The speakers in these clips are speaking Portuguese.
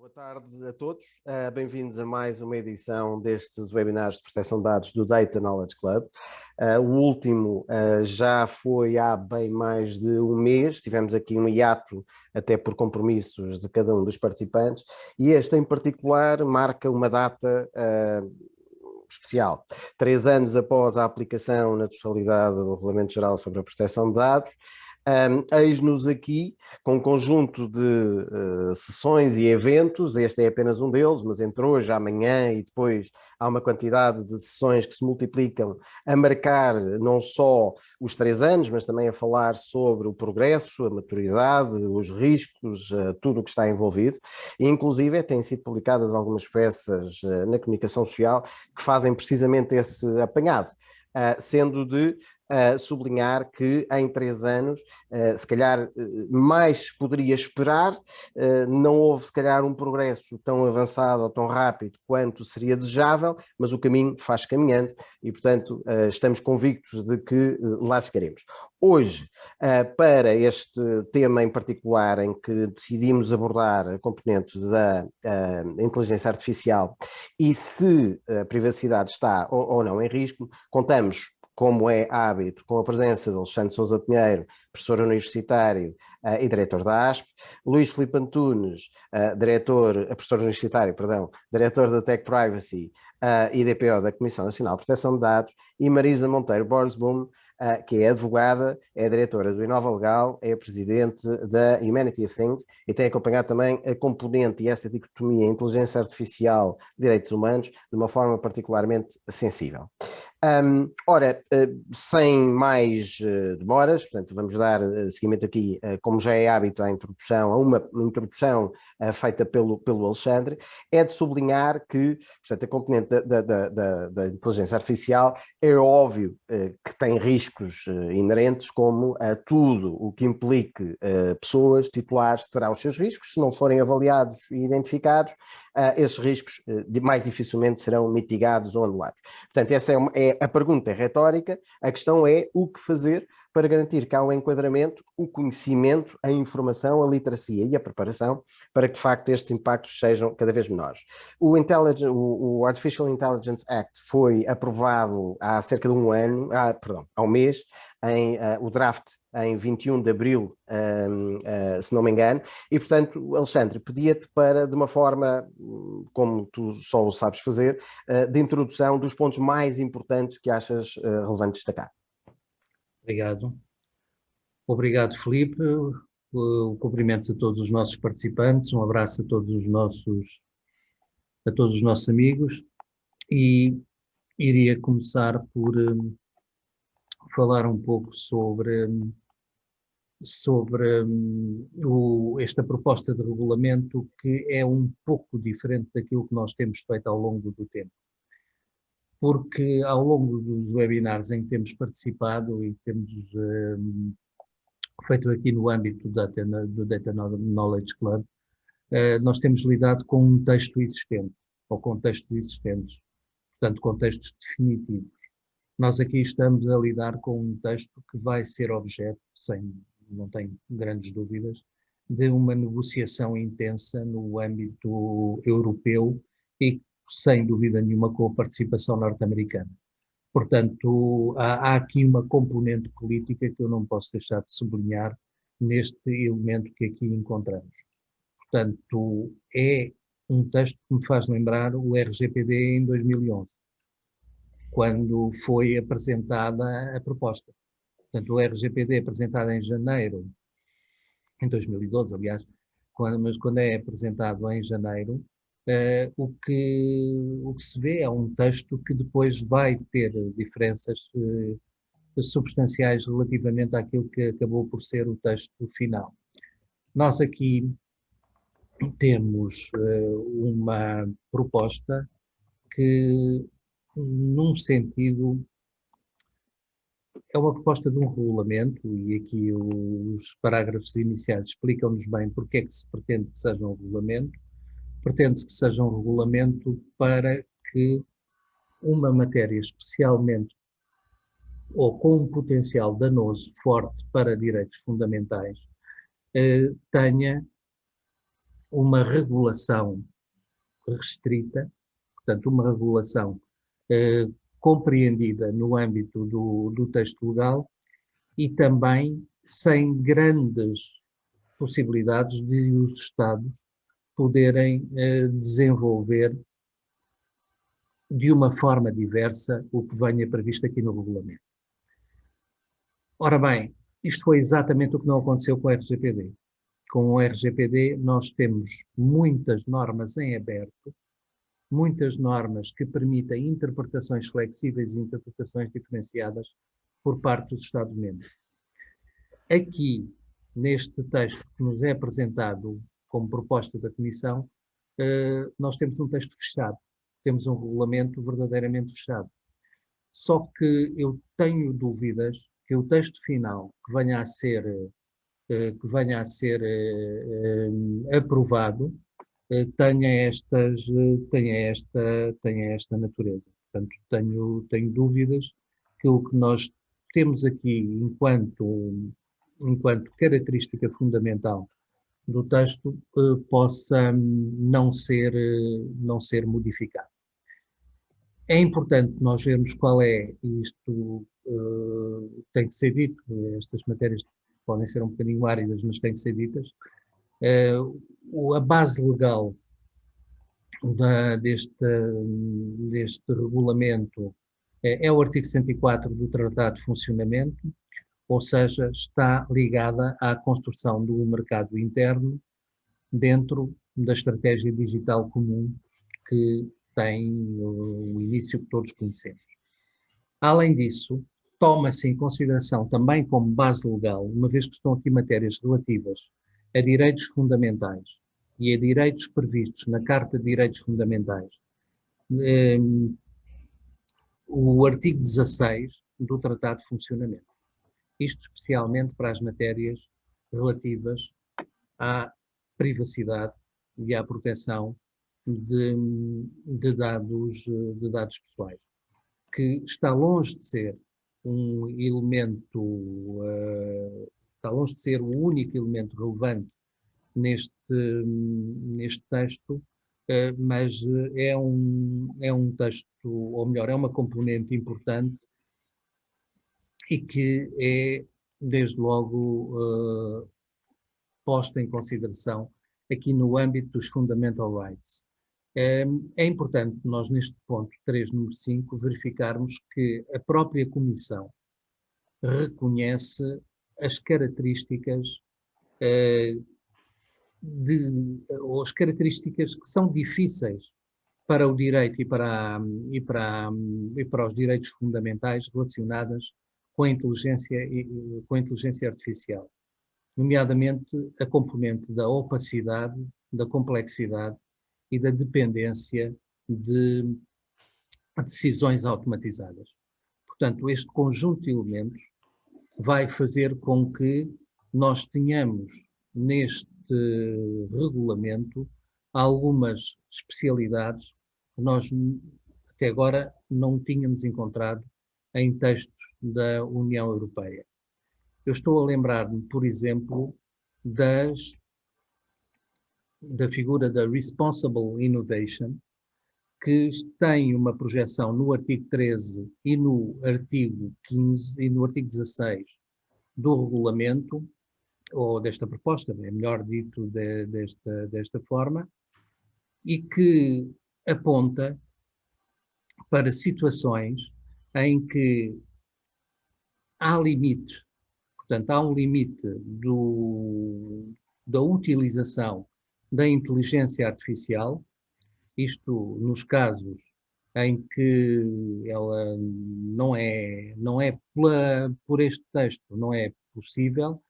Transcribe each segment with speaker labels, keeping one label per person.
Speaker 1: Boa tarde a todos, bem-vindos a mais uma edição destes webinars de proteção de dados do Data Knowledge Club. O último já foi há bem mais de um mês, tivemos aqui um hiato até por compromissos de cada um dos participantes, e este em particular marca uma data especial. 3 anos após a aplicação na totalidade do Regulamento Geral sobre a Proteção de Dados, eis-nos aqui com um conjunto de sessões e eventos. Este é apenas um deles, mas entre hoje, amanhã e depois há uma quantidade de sessões que se multiplicam a marcar não só os 3 anos, mas também a falar sobre o progresso, a maturidade, os riscos, tudo o que está envolvido. E, inclusive, têm sido publicadas algumas peças na comunicação social que fazem precisamente esse apanhado, sendo de sublinhar que em 3 anos, se calhar mais se poderia esperar, não houve se calhar um progresso tão avançado ou tão rápido quanto seria desejável, mas o caminho faz caminhando e, portanto, estamos convictos de que lá chegaremos. Hoje, para este tema em particular, em que decidimos abordar a componente da inteligência artificial e se a privacidade está ou não em risco, contamos, como é hábito, com a presença de Alexandre Sousa Pinheiro, professor universitário e diretor da ASP, Luís Filipe Antunes, professor universitário, diretor da Tech Privacy e DPO da Comissão Nacional de Proteção de Dados, e Marisa Monteiro Borsboom, que é advogada, é diretora do Inova Legal, é presidente da Humanity of Things e tem acompanhado também a componente e essa dicotomia inteligência artificial, direitos humanos, de uma forma particularmente sensível. Sem mais demoras, portanto, vamos dar seguimento aqui, como já é hábito, à introdução, a uma introdução feita pelo Alexandre. É de sublinhar que, portanto, a componente da inteligência artificial é óbvio que tem riscos inerentes, como tudo o que implique pessoas, titulares, terá os seus riscos. Se não forem avaliados e identificados, esses riscos mais dificilmente serão mitigados ou anulados. Portanto, essa a pergunta é retórica, a questão é o que fazer para garantir que há um enquadramento, o conhecimento, a informação, a literacia e a preparação para que, de facto, estes impactos sejam cada vez menores. O Artificial Intelligence Act foi aprovado há cerca de há um mês, o draft em 21 de abril, se não me engano, e, portanto, Alexandre, pedia-te para, de uma forma, como tu só o sabes fazer, de introdução dos pontos mais importantes que achas relevante destacar.
Speaker 2: Obrigado. Obrigado, Filipe. Cumprimentos a todos os nossos participantes, um abraço a todos os nossos amigos, e iria começar por falar um pouco sobre esta proposta de regulamento, que é um pouco diferente daquilo que nós temos feito ao longo do tempo. Porque ao longo dos webinars em que temos participado e temos feito aqui no âmbito do Data Knowledge Club, nós temos lidado com um texto existente, ou contextos existentes, portanto, contextos definitivos. Nós aqui estamos a lidar com um texto que vai ser objeto, não tenho grandes dúvidas, de uma negociação intensa no âmbito europeu e, sem dúvida nenhuma, com a participação norte-americana. Portanto, há aqui uma componente política que eu não posso deixar de sublinhar neste elemento que aqui encontramos. Portanto, é um texto que me faz lembrar o RGPD em 2011, quando foi apresentada a proposta. Portanto, o RGPD apresentado em janeiro, em 2012, aliás, mas quando é apresentado em janeiro, o que se vê é um texto que depois vai ter diferenças substanciais relativamente àquilo que acabou por ser o texto final. Nós aqui temos uma proposta que, num sentido, é uma proposta de um regulamento, e aqui os parágrafos iniciais explicam-nos bem porque é que se pretende que seja um regulamento. Pretende-se que seja um regulamento para que uma matéria especialmente ou com um potencial danoso forte para direitos fundamentais tenha uma regulação restrita, portanto, uma regulação compreendida no âmbito do texto legal e também sem grandes possibilidades de os Estados poderem desenvolver de uma forma diversa o que venha previsto aqui no regulamento. Ora bem, isto foi exatamente o que não aconteceu com o RGPD. Com o RGPD nós temos muitas normas em aberto, muitas normas que permitem interpretações flexíveis e interpretações diferenciadas por parte dos Estados-membros. Aqui, neste texto que nos é apresentado como proposta da Comissão, nós temos um texto fechado, temos um regulamento verdadeiramente fechado. Só que eu tenho dúvidas que o texto final que venha a ser aprovado tenha esta natureza. Portanto, tenho dúvidas que o que nós temos aqui enquanto característica fundamental do texto possa não ser modificado. É importante nós vermos qual é, isto tem que ser dito, estas matérias podem ser um bocadinho áridas, mas têm que ser ditas, a base legal deste regulamento é o artigo 104 do Tratado de Funcionamento, ou seja, está ligada à construção do mercado interno dentro da estratégia digital comum que tem o início que todos conhecemos. Além disso, toma-se em consideração também como base legal, uma vez que estão aqui matérias relativas a direitos fundamentais e a direitos previstos na Carta de Direitos Fundamentais, o artigo 16 do Tratado de Funcionamento. Isto especialmente para as matérias relativas à privacidade e à proteção de dados pessoais, que está longe de ser um elemento, está longe de ser o único elemento relevante neste texto, mas é um texto, ou melhor, é uma componente importante e que é, desde logo, posta em consideração aqui no âmbito dos Fundamental Rights. É importante nós, neste ponto 3, número 5, verificarmos que a própria Comissão reconhece as características ou as características que são difíceis para o direito e para os direitos fundamentais relacionadas com a inteligência artificial, nomeadamente a componente da opacidade, da complexidade e da dependência de decisões automatizadas. Portanto, este conjunto de elementos vai fazer com que nós tenhamos neste regulamento algumas especialidades que nós até agora não tínhamos encontrado em textos da União Europeia. Eu estou a lembrar-me, por exemplo, da figura da Responsible Innovation, que tem uma projeção no artigo 13 e no artigo 15 e no artigo 16 do regulamento, ou desta proposta, é melhor dito desta forma, e que aponta para situações em que há limites. Portanto, há um limite da utilização da inteligência artificial, isto nos casos em que ela não é por este texto, não é possível,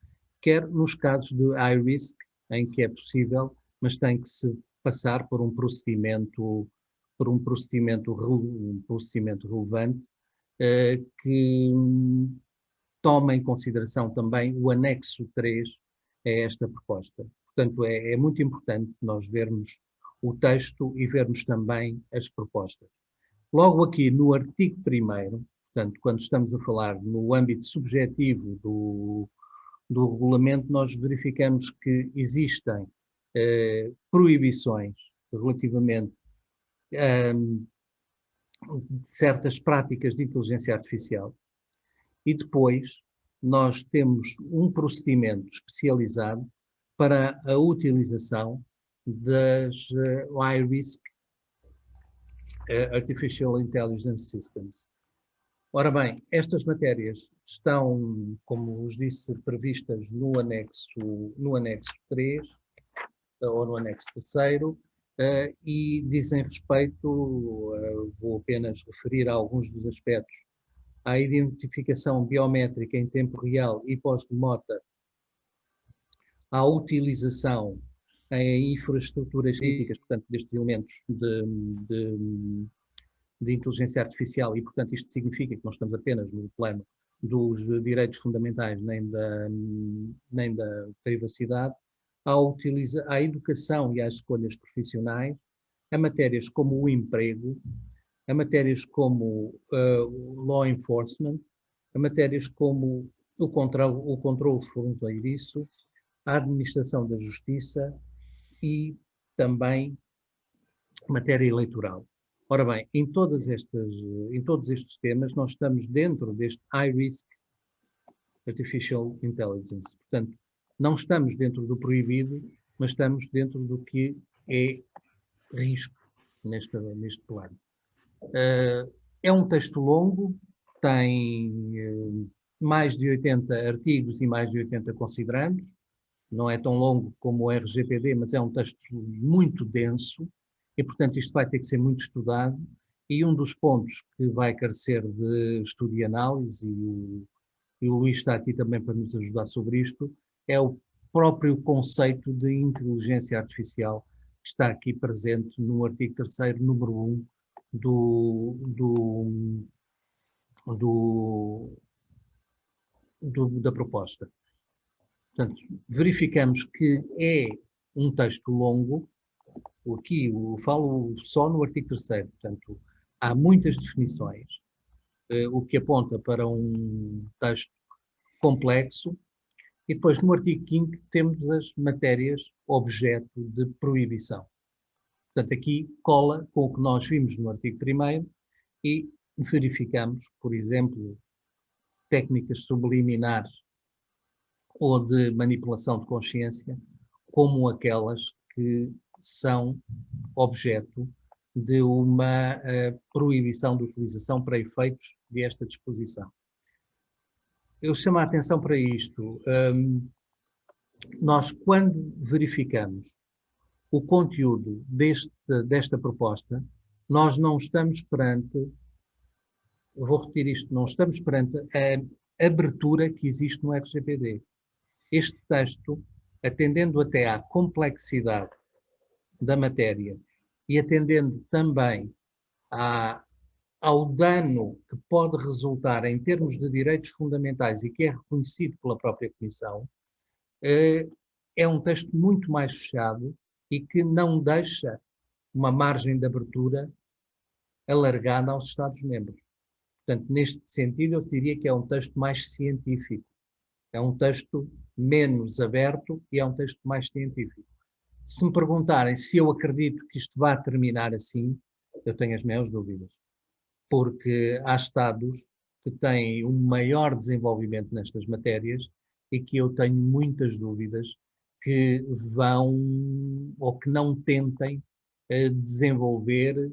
Speaker 2: quer nos casos de high risk, em que é possível, mas tem que se passar por um procedimento relevante que toma em consideração também o anexo 3 a esta proposta. Portanto, é muito importante nós vermos o texto e vermos também as propostas. Logo aqui no artigo 1º, portanto, quando estamos a falar no âmbito subjetivo do regulamento, nós verificamos que existem proibições relativamente a certas práticas de inteligência artificial. E depois nós temos um procedimento especializado para a utilização das high-risk Artificial Intelligence Systems. Ora bem, estas matérias estão, como vos disse, previstas no anexo 3, ou no anexo 3º, e dizem respeito, vou apenas referir a alguns dos aspectos, à identificação biométrica em tempo real e pós-remota, à utilização em infraestruturas críticas, portanto, destes elementos de inteligência artificial, e, portanto, isto significa que não estamos apenas no plano dos direitos fundamentais nem da privacidade, à educação e às escolhas profissionais, a matérias como o emprego, a matérias como law enforcement, a matérias como o controle fronteiriço, a administração da justiça e também matéria eleitoral. Ora bem, em todos estes temas, nós estamos dentro deste high risk artificial intelligence. Portanto, não estamos dentro do proibido, mas estamos dentro do que é risco neste plano. É um texto longo, tem mais de 80 artigos e mais de 80 considerandos. Não é tão longo como o RGPD, mas é um texto muito denso e, portanto, isto vai ter que ser muito estudado. E um dos pontos que vai carecer de estudo e análise, e o Luís está aqui também para nos ajudar sobre isto, é o próprio conceito de inteligência artificial que está aqui presente no artigo 3º, número 1 da proposta. Portanto, verificamos que é um texto longo. Aqui eu falo só no artigo 3º, portanto, há muitas definições, o que aponta para um texto complexo. E depois, no artigo 5º, temos as matérias objeto de proibição. Portanto, aqui cola com o que nós vimos no artigo 1º e verificamos, por exemplo, técnicas subliminares ou de manipulação de consciência, como aquelas que são objeto de uma proibição de utilização para efeitos desta disposição. Eu chamo a atenção para isto. Nós, quando verificamos o conteúdo desta proposta, nós não estamos perante, vou repetir isto, não estamos perante a abertura que existe no RGPD. Este texto, atendendo até à complexidade da matéria e atendendo também ao dano que pode resultar em termos de direitos fundamentais e que é reconhecido pela própria Comissão, é um texto muito mais fechado e que não deixa uma margem de abertura alargada aos Estados-membros. Portanto, neste sentido, eu diria que é um texto mais científico. É um texto menos aberto e é um texto mais científico. Se me perguntarem se eu acredito que isto vai terminar assim, eu tenho as minhas dúvidas. Porque há Estados que têm um maior desenvolvimento nestas matérias e que eu tenho muitas dúvidas que vão ou que não tentem desenvolver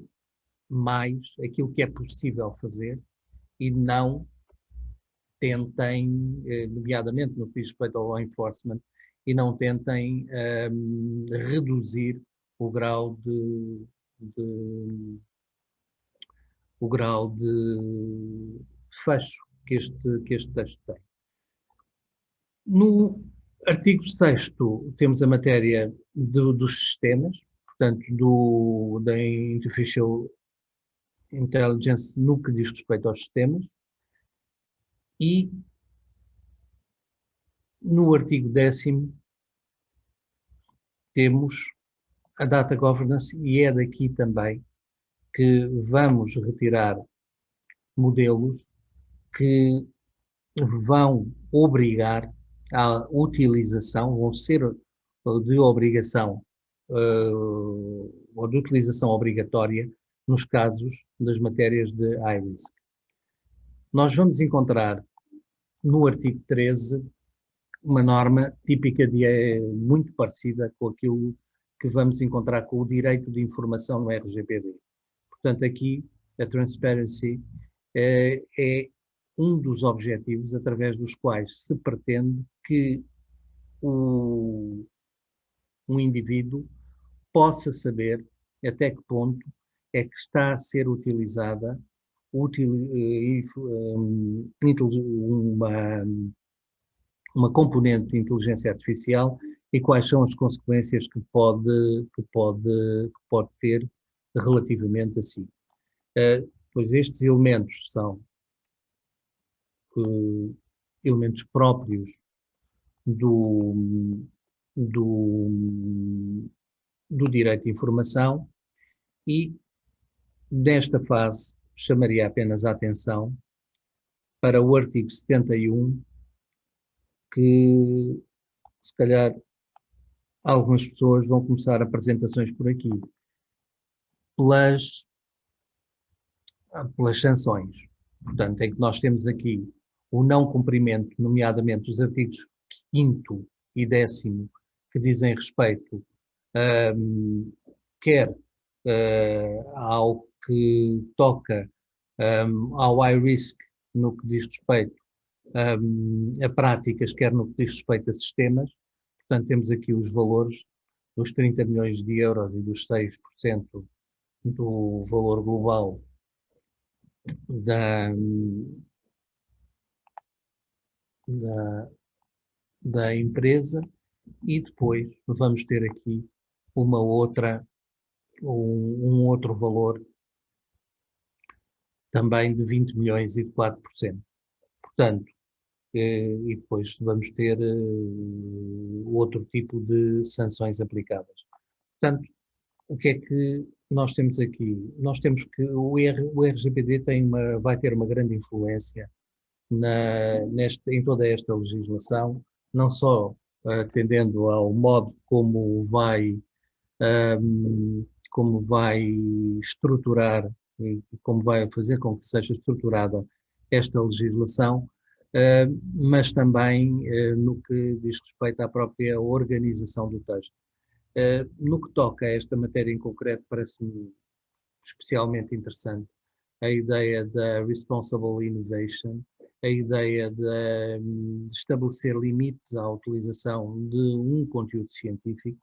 Speaker 2: mais aquilo que é possível fazer e não tentem, nomeadamente no que diz respeito ao law enforcement, e não tentem reduzir o grau de fecho que este texto tem. No artigo 6º temos a matéria dos sistemas, portanto, da Artificial Intelligence no que diz respeito aos sistemas, e no artigo 10º temos a Data Governance, e é daqui também que vamos retirar modelos que vão obrigar à utilização, vão ser de obrigação ou de utilização obrigatória nos casos das matérias de high risk. Nós vamos encontrar no artigo 13 uma norma típica muito parecida com aquilo que vamos encontrar com o direito de informação no RGPD. Portanto, aqui a transparency é um dos objetivos através dos quais se pretende que um indivíduo possa saber até que ponto é que está a ser utilizada uma componente de inteligência artificial e quais são as consequências que pode ter relativamente a si. Pois estes elementos são elementos próprios do direito de informação e, nesta fase, chamaria apenas a atenção para o artigo 71, que, se calhar, algumas pessoas vão começar apresentações por aqui, pelas sanções. Portanto, é que nós temos aqui o não cumprimento, nomeadamente os artigos 5º e 10º, que dizem respeito quer ao que toca ao high risk no que diz respeito a práticas, quer no que diz respeito a sistemas. Portanto, temos aqui os valores dos 30 milhões de euros e dos 6% do valor global da empresa, e depois vamos ter aqui um outro valor também de 20 milhões e de 4%. Portanto, e depois vamos ter outro tipo de sanções aplicadas. Portanto, o que é que nós temos aqui? Nós temos que o RGPD vai ter uma grande influência em toda esta legislação, não só atendendo ao modo como vai estruturar e como vai fazer com que seja estruturada esta legislação, mas também no que diz respeito à própria organização do texto. No que toca a esta matéria em concreto, parece-me especialmente interessante a ideia da responsible innovation, a ideia de estabelecer limites à utilização de um conteúdo científico,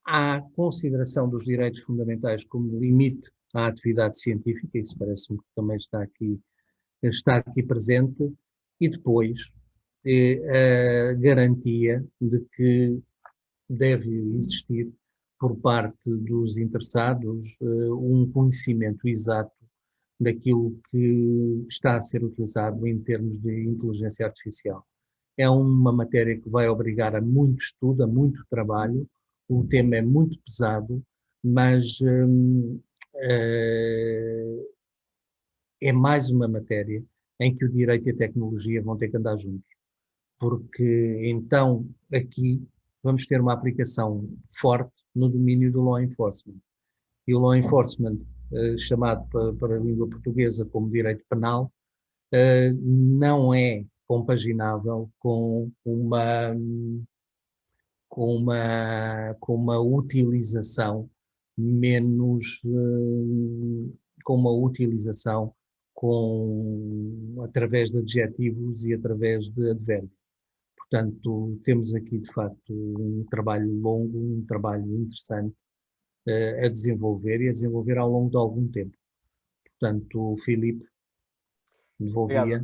Speaker 2: à consideração dos direitos fundamentais como limite à atividade científica, isso parece-me que também está aqui presente, e depois a garantia de que deve existir por parte dos interessados um conhecimento exato daquilo que está a ser utilizado em termos de inteligência artificial. É uma matéria que vai obrigar a muito estudo, a muito trabalho, o tema é muito pesado, mas é mais uma matéria em que o direito e a tecnologia vão ter que andar juntos, porque então aqui vamos ter uma aplicação forte no domínio do law enforcement. E o law enforcement, chamado para a língua portuguesa como direito penal, não é compaginável com uma utilização através de adjetivos e através de advérbios. Portanto, temos aqui, de facto, um trabalho longo, um trabalho interessante a desenvolver e a desenvolver ao longo de algum tempo. Portanto, Filipe, devolvia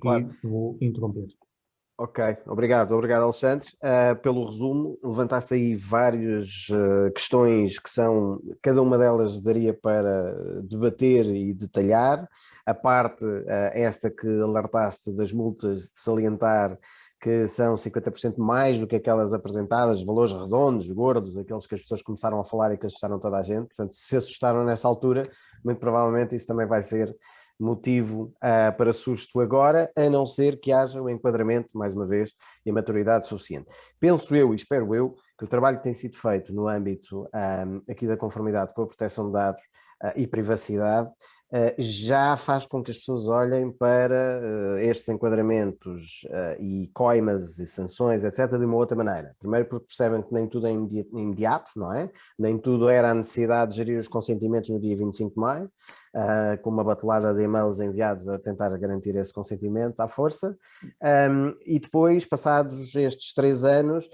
Speaker 2: e vou interromper.
Speaker 1: Ok, obrigado Alexandre, pelo resumo. Levantaste aí várias questões que cada uma delas daria para debater e detalhar. A parte esta que alertaste das multas, de salientar que são 50% mais do que aquelas apresentadas, valores redondos, gordos, aqueles que as pessoas começaram a falar e que assustaram toda a gente. Portanto, se assustaram nessa altura, muito provavelmente isso também vai ser motivo para susto agora, a não ser que haja o enquadramento, mais uma vez, e a maturidade suficiente. Penso eu e espero eu que o trabalho que tem sido feito no âmbito aqui da conformidade com a proteção de dados e privacidade já faz com que as pessoas olhem para estes enquadramentos e coimas e sanções, etc., de uma outra maneira. Primeiro porque percebem que nem tudo é imediato, não é? Nem tudo era a necessidade de gerir os consentimentos no dia 25 de maio, com uma batelada de e-mails enviados a tentar garantir esse consentimento à força. E depois, passados estes 3 anos,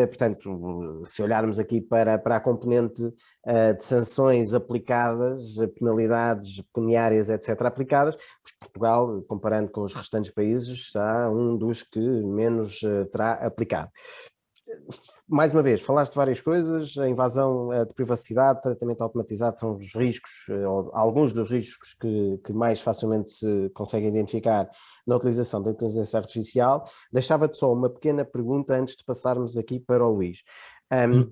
Speaker 1: portanto, se olharmos aqui para a componente de sanções aplicadas, penalidades pecuniárias, etc., aplicadas, Portugal, comparando com os restantes países, está um dos que menos terá aplicado. Mais uma vez, falaste de várias coisas, a invasão de privacidade, tratamento automatizado são os riscos, ou alguns dos riscos que mais facilmente se conseguem identificar na utilização da inteligência artificial. Deixava-te só uma pequena pergunta antes de passarmos aqui para o Luís.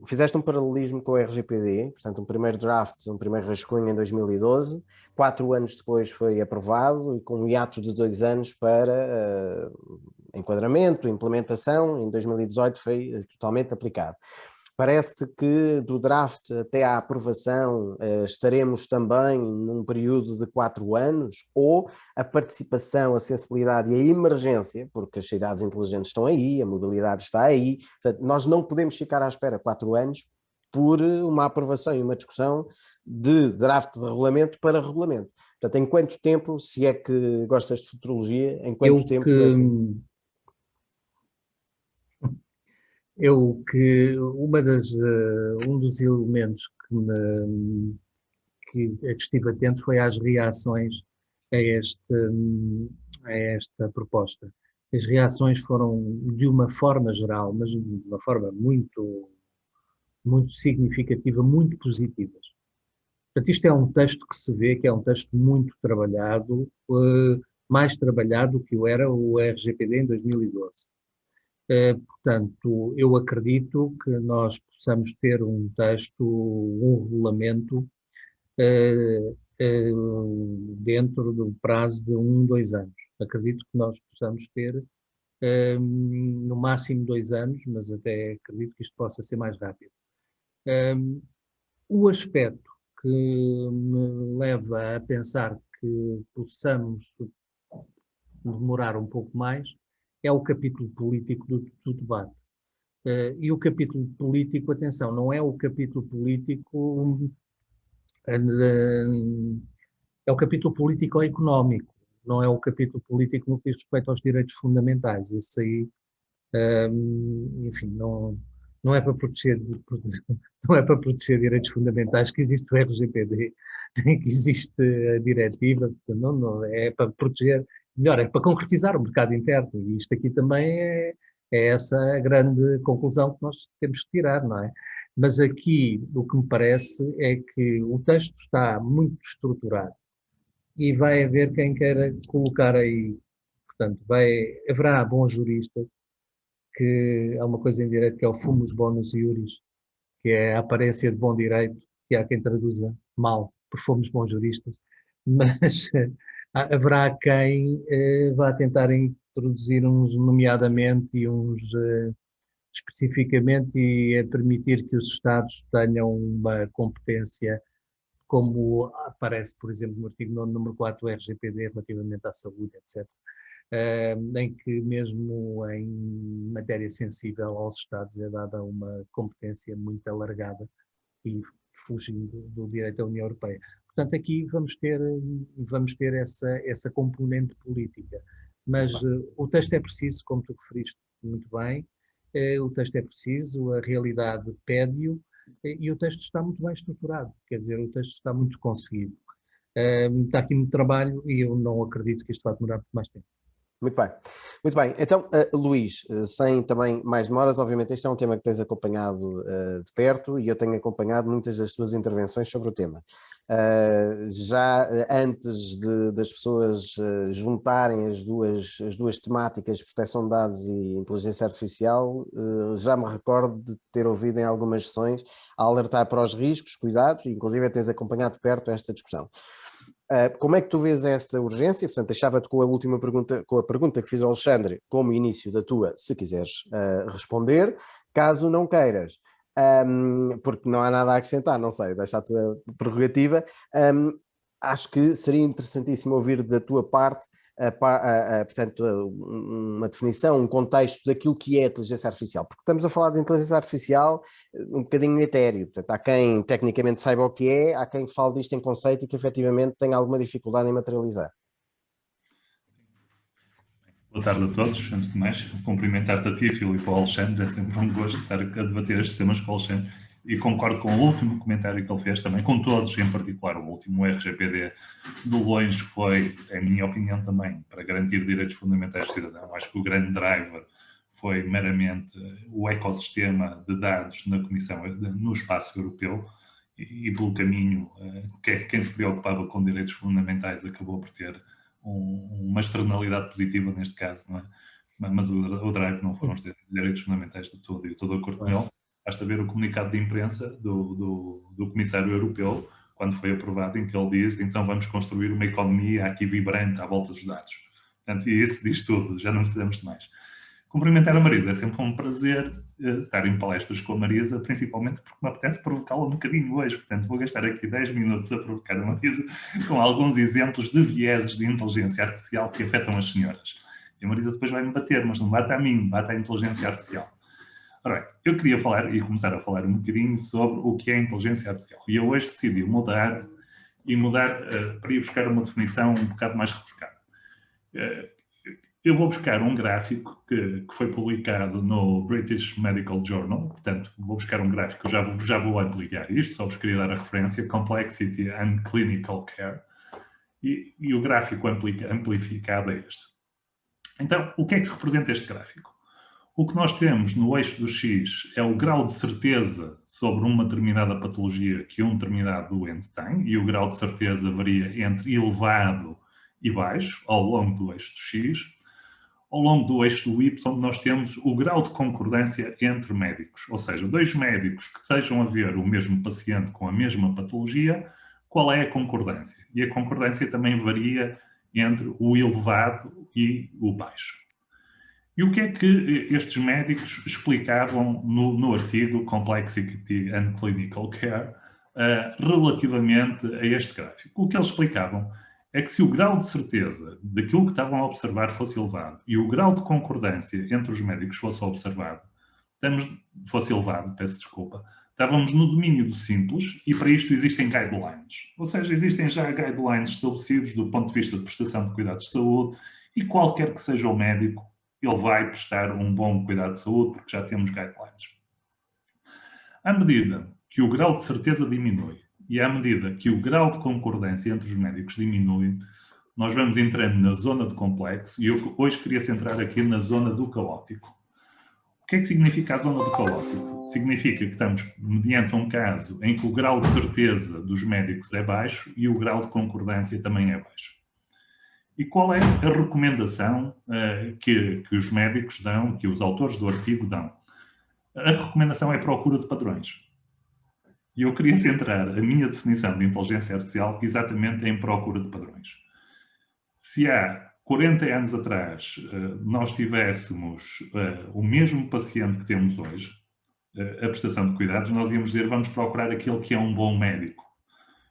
Speaker 1: Fizeste um paralelismo com o RGPD, portanto um primeiro draft, um primeiro rascunho em 2012, 4 anos depois foi aprovado e com um hiato de 2 anos para enquadramento, implementação, em 2018 foi totalmente aplicado. Parece-te que do draft até à aprovação estaremos também num período de 4 anos, ou a participação, a sensibilidade e a emergência, porque as cidades inteligentes estão aí, a mobilidade está aí, portanto, nós não podemos ficar à espera 4 anos por uma aprovação e uma discussão de draft de regulamento para regulamento. Portanto, em quanto tempo, se é que gostas de futurologia, em quanto tempo é que...
Speaker 2: Um dos elementos que estive atento foi às reações a esta proposta. As reações foram de uma forma geral, mas de uma forma muito significativa, muito positivas. Portanto, isto é um texto que se vê que é um texto muito trabalhado, mais trabalhado do que era o RGPD em 2012. Portanto, eu acredito que nós possamos ter um texto, um regulamento, dentro do prazo de 2 anos. Acredito que nós possamos ter, no máximo 2 anos, mas até acredito que isto possa ser mais rápido. O aspecto que me leva a pensar que possamos demorar um pouco mais é o capítulo político do debate. E o capítulo político, atenção, não é o capítulo político, é o capítulo político-económico, não é o capítulo político no que diz respeito aos direitos fundamentais. Isso aí, enfim, não é para proteger, não é para proteger direitos fundamentais que existe o RGPD, nem que existe a diretiva, não é para proteger, melhor, é para concretizar o mercado interno, e isto aqui também é essa a grande conclusão que nós temos que tirar, não é? Mas aqui o que me parece é que o texto está muito estruturado e vai haver quem queira colocar aí, portanto, haverá bons juristas, que há uma coisa em direito que é o fumus bonus iuris, que é a aparência de bom direito, que há quem traduza mal por fomos bons juristas, mas haverá quem vá tentar introduzir uns nomeadamente e uns especificamente e permitir que os Estados tenham uma competência, como aparece, por exemplo, no artigo 9, número 4 do RGPD, relativamente à saúde, etc., em que mesmo em matéria sensível aos Estados é dada uma competência muito alargada e fugindo do direito da União Europeia. Portanto, aqui vamos ter essa componente política. Mas o texto é preciso, como tu referiste muito bem, o texto é preciso, a realidade pede-o, e o texto está muito bem estruturado, quer dizer, o texto está muito conseguido. Está aqui muito trabalho e eu não acredito que isto vá demorar muito mais tempo.
Speaker 1: Muito bem, muito bem. Então, Luís, sem também mais demoras, obviamente este é um tema que tens acompanhado de perto e eu tenho acompanhado muitas das tuas intervenções sobre o tema. Já antes das pessoas juntarem as duas temáticas, proteção de dados e inteligência artificial, já me recordo de ter ouvido em algumas sessões a alertar para os riscos, cuidados, e inclusive tens acompanhado de perto esta discussão. Como é que tu vês esta urgência? Portanto, deixava-te com a última pergunta, com a pergunta que fiz ao Alexandre, como início da tua, se quiseres responder. Caso não queiras, porque não há nada a acrescentar, não sei, deixa a tua prerrogativa. Acho que seria interessantíssimo ouvir da tua parte, portanto, uma definição, um contexto daquilo que é a inteligência artificial, porque estamos a falar de inteligência artificial um bocadinho etéreo, portanto, há quem tecnicamente saiba o que é, há quem fale disto em conceito e que efetivamente tenha alguma dificuldade em materializar.
Speaker 3: Boa tarde a todos. Antes de mais, cumprimentar-te a ti, Filipe, ao Alexandre. É sempre um gosto estar a debater estes temas com o Alexandre. E concordo com o último comentário que ele fez também, com todos, em particular o último, o RGPD, de longe foi, em minha opinião também, para garantir direitos fundamentais do cidadão. Acho que o grande driver foi meramente o ecossistema de dados na Comissão, no espaço europeu, e pelo caminho, quem se preocupava com direitos fundamentais acabou por ter uma externalidade positiva neste caso, não é? Mas o drive não foram os direitos fundamentais de todo, e eu estou de acordo com ele. Basta ver o comunicado de imprensa do Comissário Europeu, quando foi aprovado, em que ele diz: então vamos construir uma economia aqui vibrante à volta dos dados. Portanto, e isso diz tudo, já não precisamos de mais. Cumprimentar a Marisa, é sempre um prazer estar em palestras com a Marisa, principalmente porque me apetece provocá-la um bocadinho hoje. Portanto, vou gastar aqui 10 minutos a provocar a Marisa com alguns exemplos de vieses de inteligência artificial que afetam as senhoras. E a Marisa depois vai-me bater, mas não bate a mim, bate à inteligência artificial. Ora bem, eu queria falar e começar a falar um bocadinho sobre o que é inteligência artificial. E eu hoje decidi mudar para ir buscar uma definição um bocado mais rebuscada. Eu vou buscar um gráfico que foi publicado no British Medical Journal, portanto, vou buscar um gráfico, já vou ampliar isto, só vos queria dar a referência, Complexity and Clinical Care, e o gráfico amplificado é este. Então, o que é que representa este gráfico? O que nós temos no eixo do X é o grau de certeza sobre uma determinada patologia que um determinado doente tem, e o grau de certeza varia entre elevado e baixo ao longo do eixo do X. Ao longo do eixo do Y, nós temos o grau de concordância entre médicos, ou seja, dois médicos que estejam a ver o mesmo paciente com a mesma patologia, qual é a concordância? E a concordância também varia entre o elevado e o baixo. E o que é que estes médicos explicavam no artigo Complexity and Clinical Care relativamente a este gráfico? O que eles explicavam é que se o grau de certeza daquilo que estavam a observar fosse elevado e o grau de concordância entre os médicos fosse elevado, estávamos no domínio do simples, e para isto existem guidelines. Ou seja, existem já guidelines estabelecidos do ponto de vista de prestação de cuidados de saúde, e qualquer que seja o médico, ele vai prestar um bom cuidado de saúde, porque já temos guidelines. À medida que o grau de certeza diminui e à medida que o grau de concordância entre os médicos diminui, nós vamos entrando na zona de complexo, e eu hoje queria centrar aqui na zona do caótico. O que é que significa a zona do caótico? Significa que estamos mediante um caso em que o grau de certeza dos médicos é baixo e o grau de concordância também é baixo. E qual é a recomendação que os médicos dão, que os autores do artigo dão? A recomendação é a procura de padrões. E eu queria centrar a minha definição de inteligência artificial exatamente em procura de padrões. Se há 40 anos atrás nós tivéssemos o mesmo paciente que temos hoje, a prestação de cuidados, nós íamos dizer: vamos procurar aquele que é um bom médico.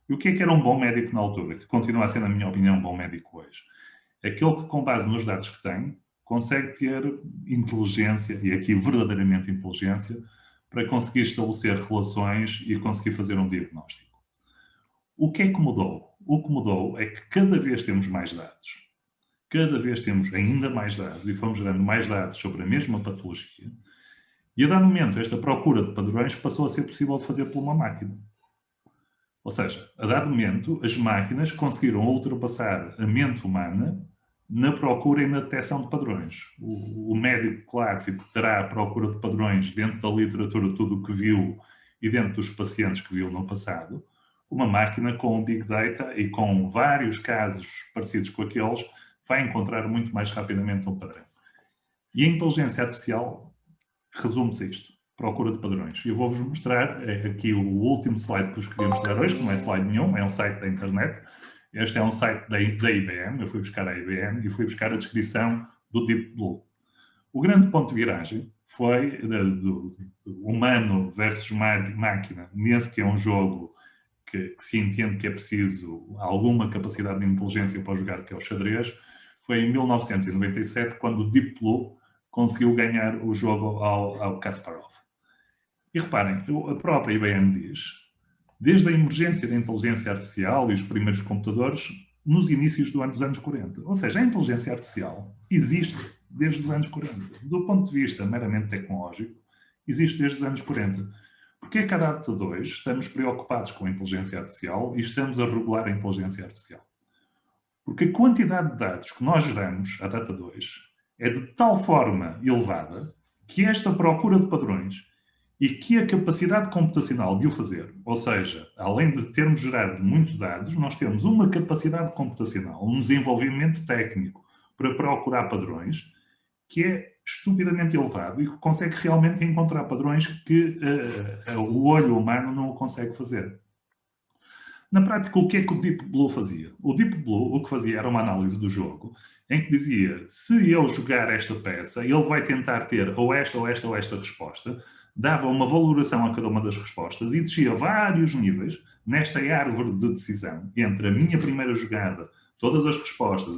Speaker 3: E o que era um bom médico na altura? Que continua a ser, na minha opinião, um bom médico hoje. Aquele que, com base nos dados que tem, consegue ter inteligência, e aqui verdadeiramente inteligência, para conseguir estabelecer relações e conseguir fazer um diagnóstico. O que é que mudou? O que mudou é que cada vez temos mais dados. Cada vez temos ainda mais dados e fomos gerando mais dados sobre a mesma patologia. E a dado momento, esta procura de padrões passou a ser possível fazer por uma máquina. Ou seja, a dado momento, as máquinas conseguiram ultrapassar a mente humana na procura e na detecção de padrões. O médico clássico terá a procura de padrões dentro da literatura, tudo o que viu, e dentro dos pacientes que viu no passado. Uma máquina com o Big Data e com vários casos parecidos com aqueles vai encontrar muito mais rapidamente um padrão. E a inteligência artificial resume-se a isto: procura de padrões. Eu vou-vos mostrar aqui o último slide que vos queria mostrar hoje, que não é slide nenhum, é um site da internet. Este é um site da IBM, eu fui buscar a IBM e fui buscar a descrição do Deep Blue. O grande ponto de viragem foi do humano versus máquina, nesse que é um jogo que se entende que é preciso alguma capacidade de inteligência para jogar, que é o xadrez, foi em 1997, quando o Deep Blue conseguiu ganhar o jogo ao Kasparov. E reparem, a própria IBM diz, desde a emergência da inteligência artificial e os primeiros computadores, nos inícios dos anos 40. Ou seja, a inteligência artificial existe desde os anos 40. Do ponto de vista meramente tecnológico, existe desde os anos 40. Porque é que a data 2 estamos preocupados com a inteligência artificial e estamos a regular a inteligência artificial? Porque a quantidade de dados que nós geramos à data 2 é de tal forma elevada que esta procura de padrões e que a capacidade computacional de o fazer, ou seja, além de termos gerado muitos dados, nós temos uma capacidade computacional, um desenvolvimento técnico para procurar padrões que é estupidamente elevado e que consegue realmente encontrar padrões que o olho humano não o consegue fazer. Na prática, o que é que o Deep Blue fazia? O Deep Blue o que fazia era uma análise do jogo em que dizia, se eu jogar esta peça, ele vai tentar ter ou esta ou esta ou esta resposta, dava uma valoração a cada uma das respostas e descia vários níveis nesta árvore de decisão entre a minha primeira jogada, todas as respostas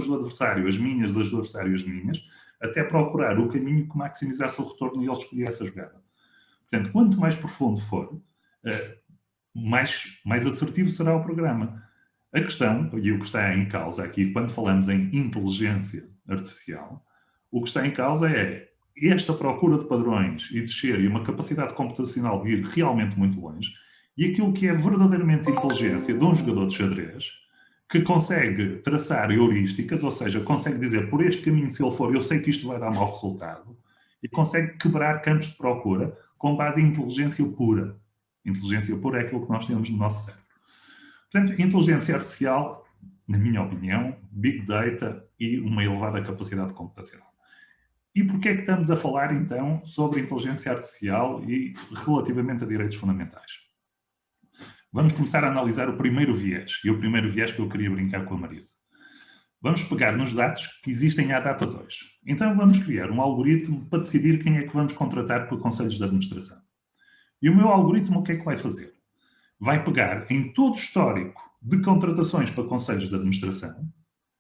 Speaker 3: do adversário, as minhas, das do adversário, as minhas, até procurar o caminho que maximizasse o retorno e ele escolhia essa jogada. Portanto, quanto mais profundo for, mais assertivo será o programa. A questão, e o que está em causa aqui, quando falamos em inteligência artificial, o que está em causa é esta procura de padrões e descer e uma capacidade computacional de ir realmente muito longe e aquilo que é verdadeiramente inteligência de um jogador de xadrez que consegue traçar heurísticas, ou seja, consegue dizer por este caminho se ele for, eu sei que isto vai dar mau resultado e consegue quebrar campos de procura com base em inteligência pura. Inteligência pura é aquilo que nós temos no nosso cérebro. Portanto, inteligência artificial, na minha opinião, Big Data e uma elevada capacidade computacional. E porquê é que estamos a falar, então, sobre inteligência artificial e relativamente a direitos fundamentais? Vamos começar a analisar o primeiro viés, e o primeiro viés que eu queria brincar com a Marisa. Vamos pegar nos dados que existem à data 2. Então vamos criar um algoritmo para decidir quem é que vamos contratar para conselhos de administração. E o meu algoritmo o que é que vai fazer? Vai pegar em todo o histórico de contratações para conselhos de administração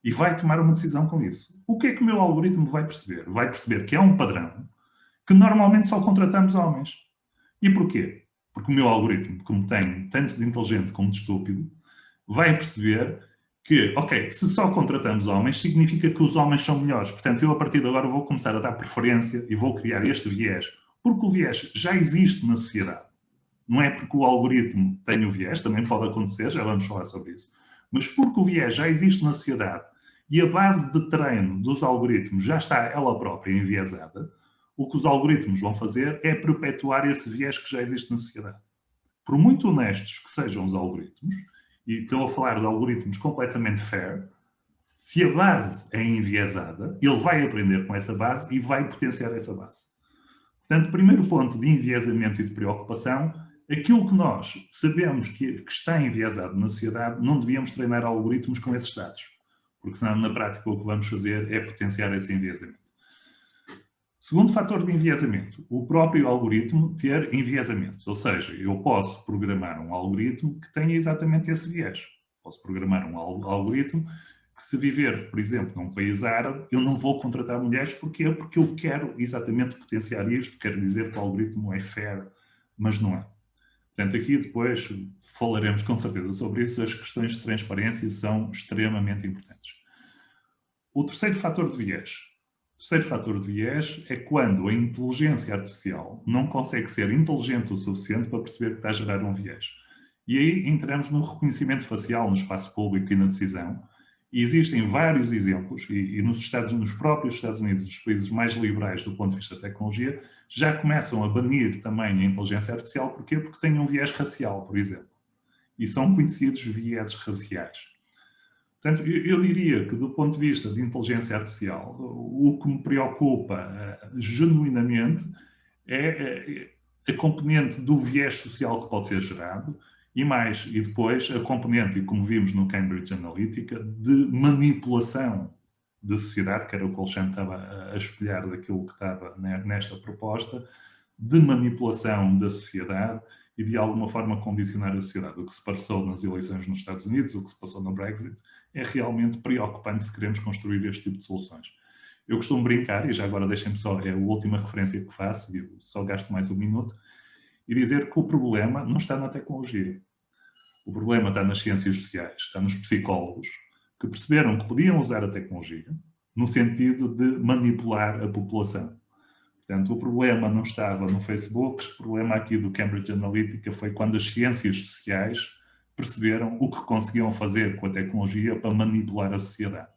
Speaker 3: e vai tomar uma decisão com isso. O que é que o meu algoritmo vai perceber? Vai perceber que é um padrão que normalmente só contratamos homens. E porquê? Porque o meu algoritmo, como tem tanto de inteligente como de estúpido, vai perceber que, ok, se só contratamos homens, significa que os homens são melhores. Portanto, eu a partir de agora vou começar a dar preferência e vou criar este viés, porque o viés já existe na sociedade. Não é porque o algoritmo tem o viés, também pode acontecer, já vamos falar sobre isso, mas porque o viés já existe na sociedade e a base de treino dos algoritmos já está ela própria enviesada, o que os algoritmos vão fazer é perpetuar esse viés que já existe na sociedade. Por muito honestos que sejam os algoritmos, e estou a falar de algoritmos completamente fair, se a base é enviesada, ele vai aprender com essa base e vai potenciar essa base. Portanto, primeiro ponto de enviesamento e de preocupação, aquilo que nós sabemos que está enviesado na sociedade, não devíamos treinar algoritmos com esses dados, porque senão na prática o que vamos fazer é potenciar esse enviesamento. Segundo fator de enviesamento, o próprio algoritmo ter enviesamentos, ou seja, eu posso programar um algoritmo que tenha exatamente esse viés. Posso programar um algoritmo que, se viver, por exemplo, num país árabe, eu não vou contratar mulheres. Porquê? Porque eu quero exatamente potenciar isto, quero dizer que o algoritmo é fair, mas não é. Portanto, aqui depois falaremos com certeza sobre isso, as questões de transparência são extremamente importantes. O terceiro fator de viés. O terceiro fator de viés é quando a inteligência artificial não consegue ser inteligente o suficiente para perceber que está a gerar um viés. E aí entramos no reconhecimento facial no espaço público e na decisão. E existem vários exemplos, e nos próprios Estados Unidos, os países mais liberais do ponto de vista da tecnologia, já começam a banir também a inteligência artificial. Porquê? Porque têm um viés racial, por exemplo. E são conhecidos vieses raciais. Portanto, eu diria que, do ponto de vista de inteligência artificial, o que me preocupa genuinamente é a componente do viés social que pode ser gerado E depois a componente, e como vimos no Cambridge Analytica, de manipulação da sociedade, que era o que o Alexandre estava a espelhar daquilo que estava nesta proposta, de manipulação da sociedade e de alguma forma condicionar a sociedade. O que se passou nas eleições nos Estados Unidos, o que se passou no Brexit, é realmente preocupante se queremos construir este tipo de soluções. Eu costumo brincar, e já agora deixem-me só, é a última referência que faço, e só gasto mais um minuto, e dizer que o problema não está na tecnologia. O problema está nas ciências sociais, está nos psicólogos, que perceberam que podiam usar a tecnologia no sentido de manipular a população. Portanto, o problema não estava no Facebook, o problema aqui do Cambridge Analytica foi quando as ciências sociais perceberam o que conseguiam fazer com a tecnologia para manipular a sociedade.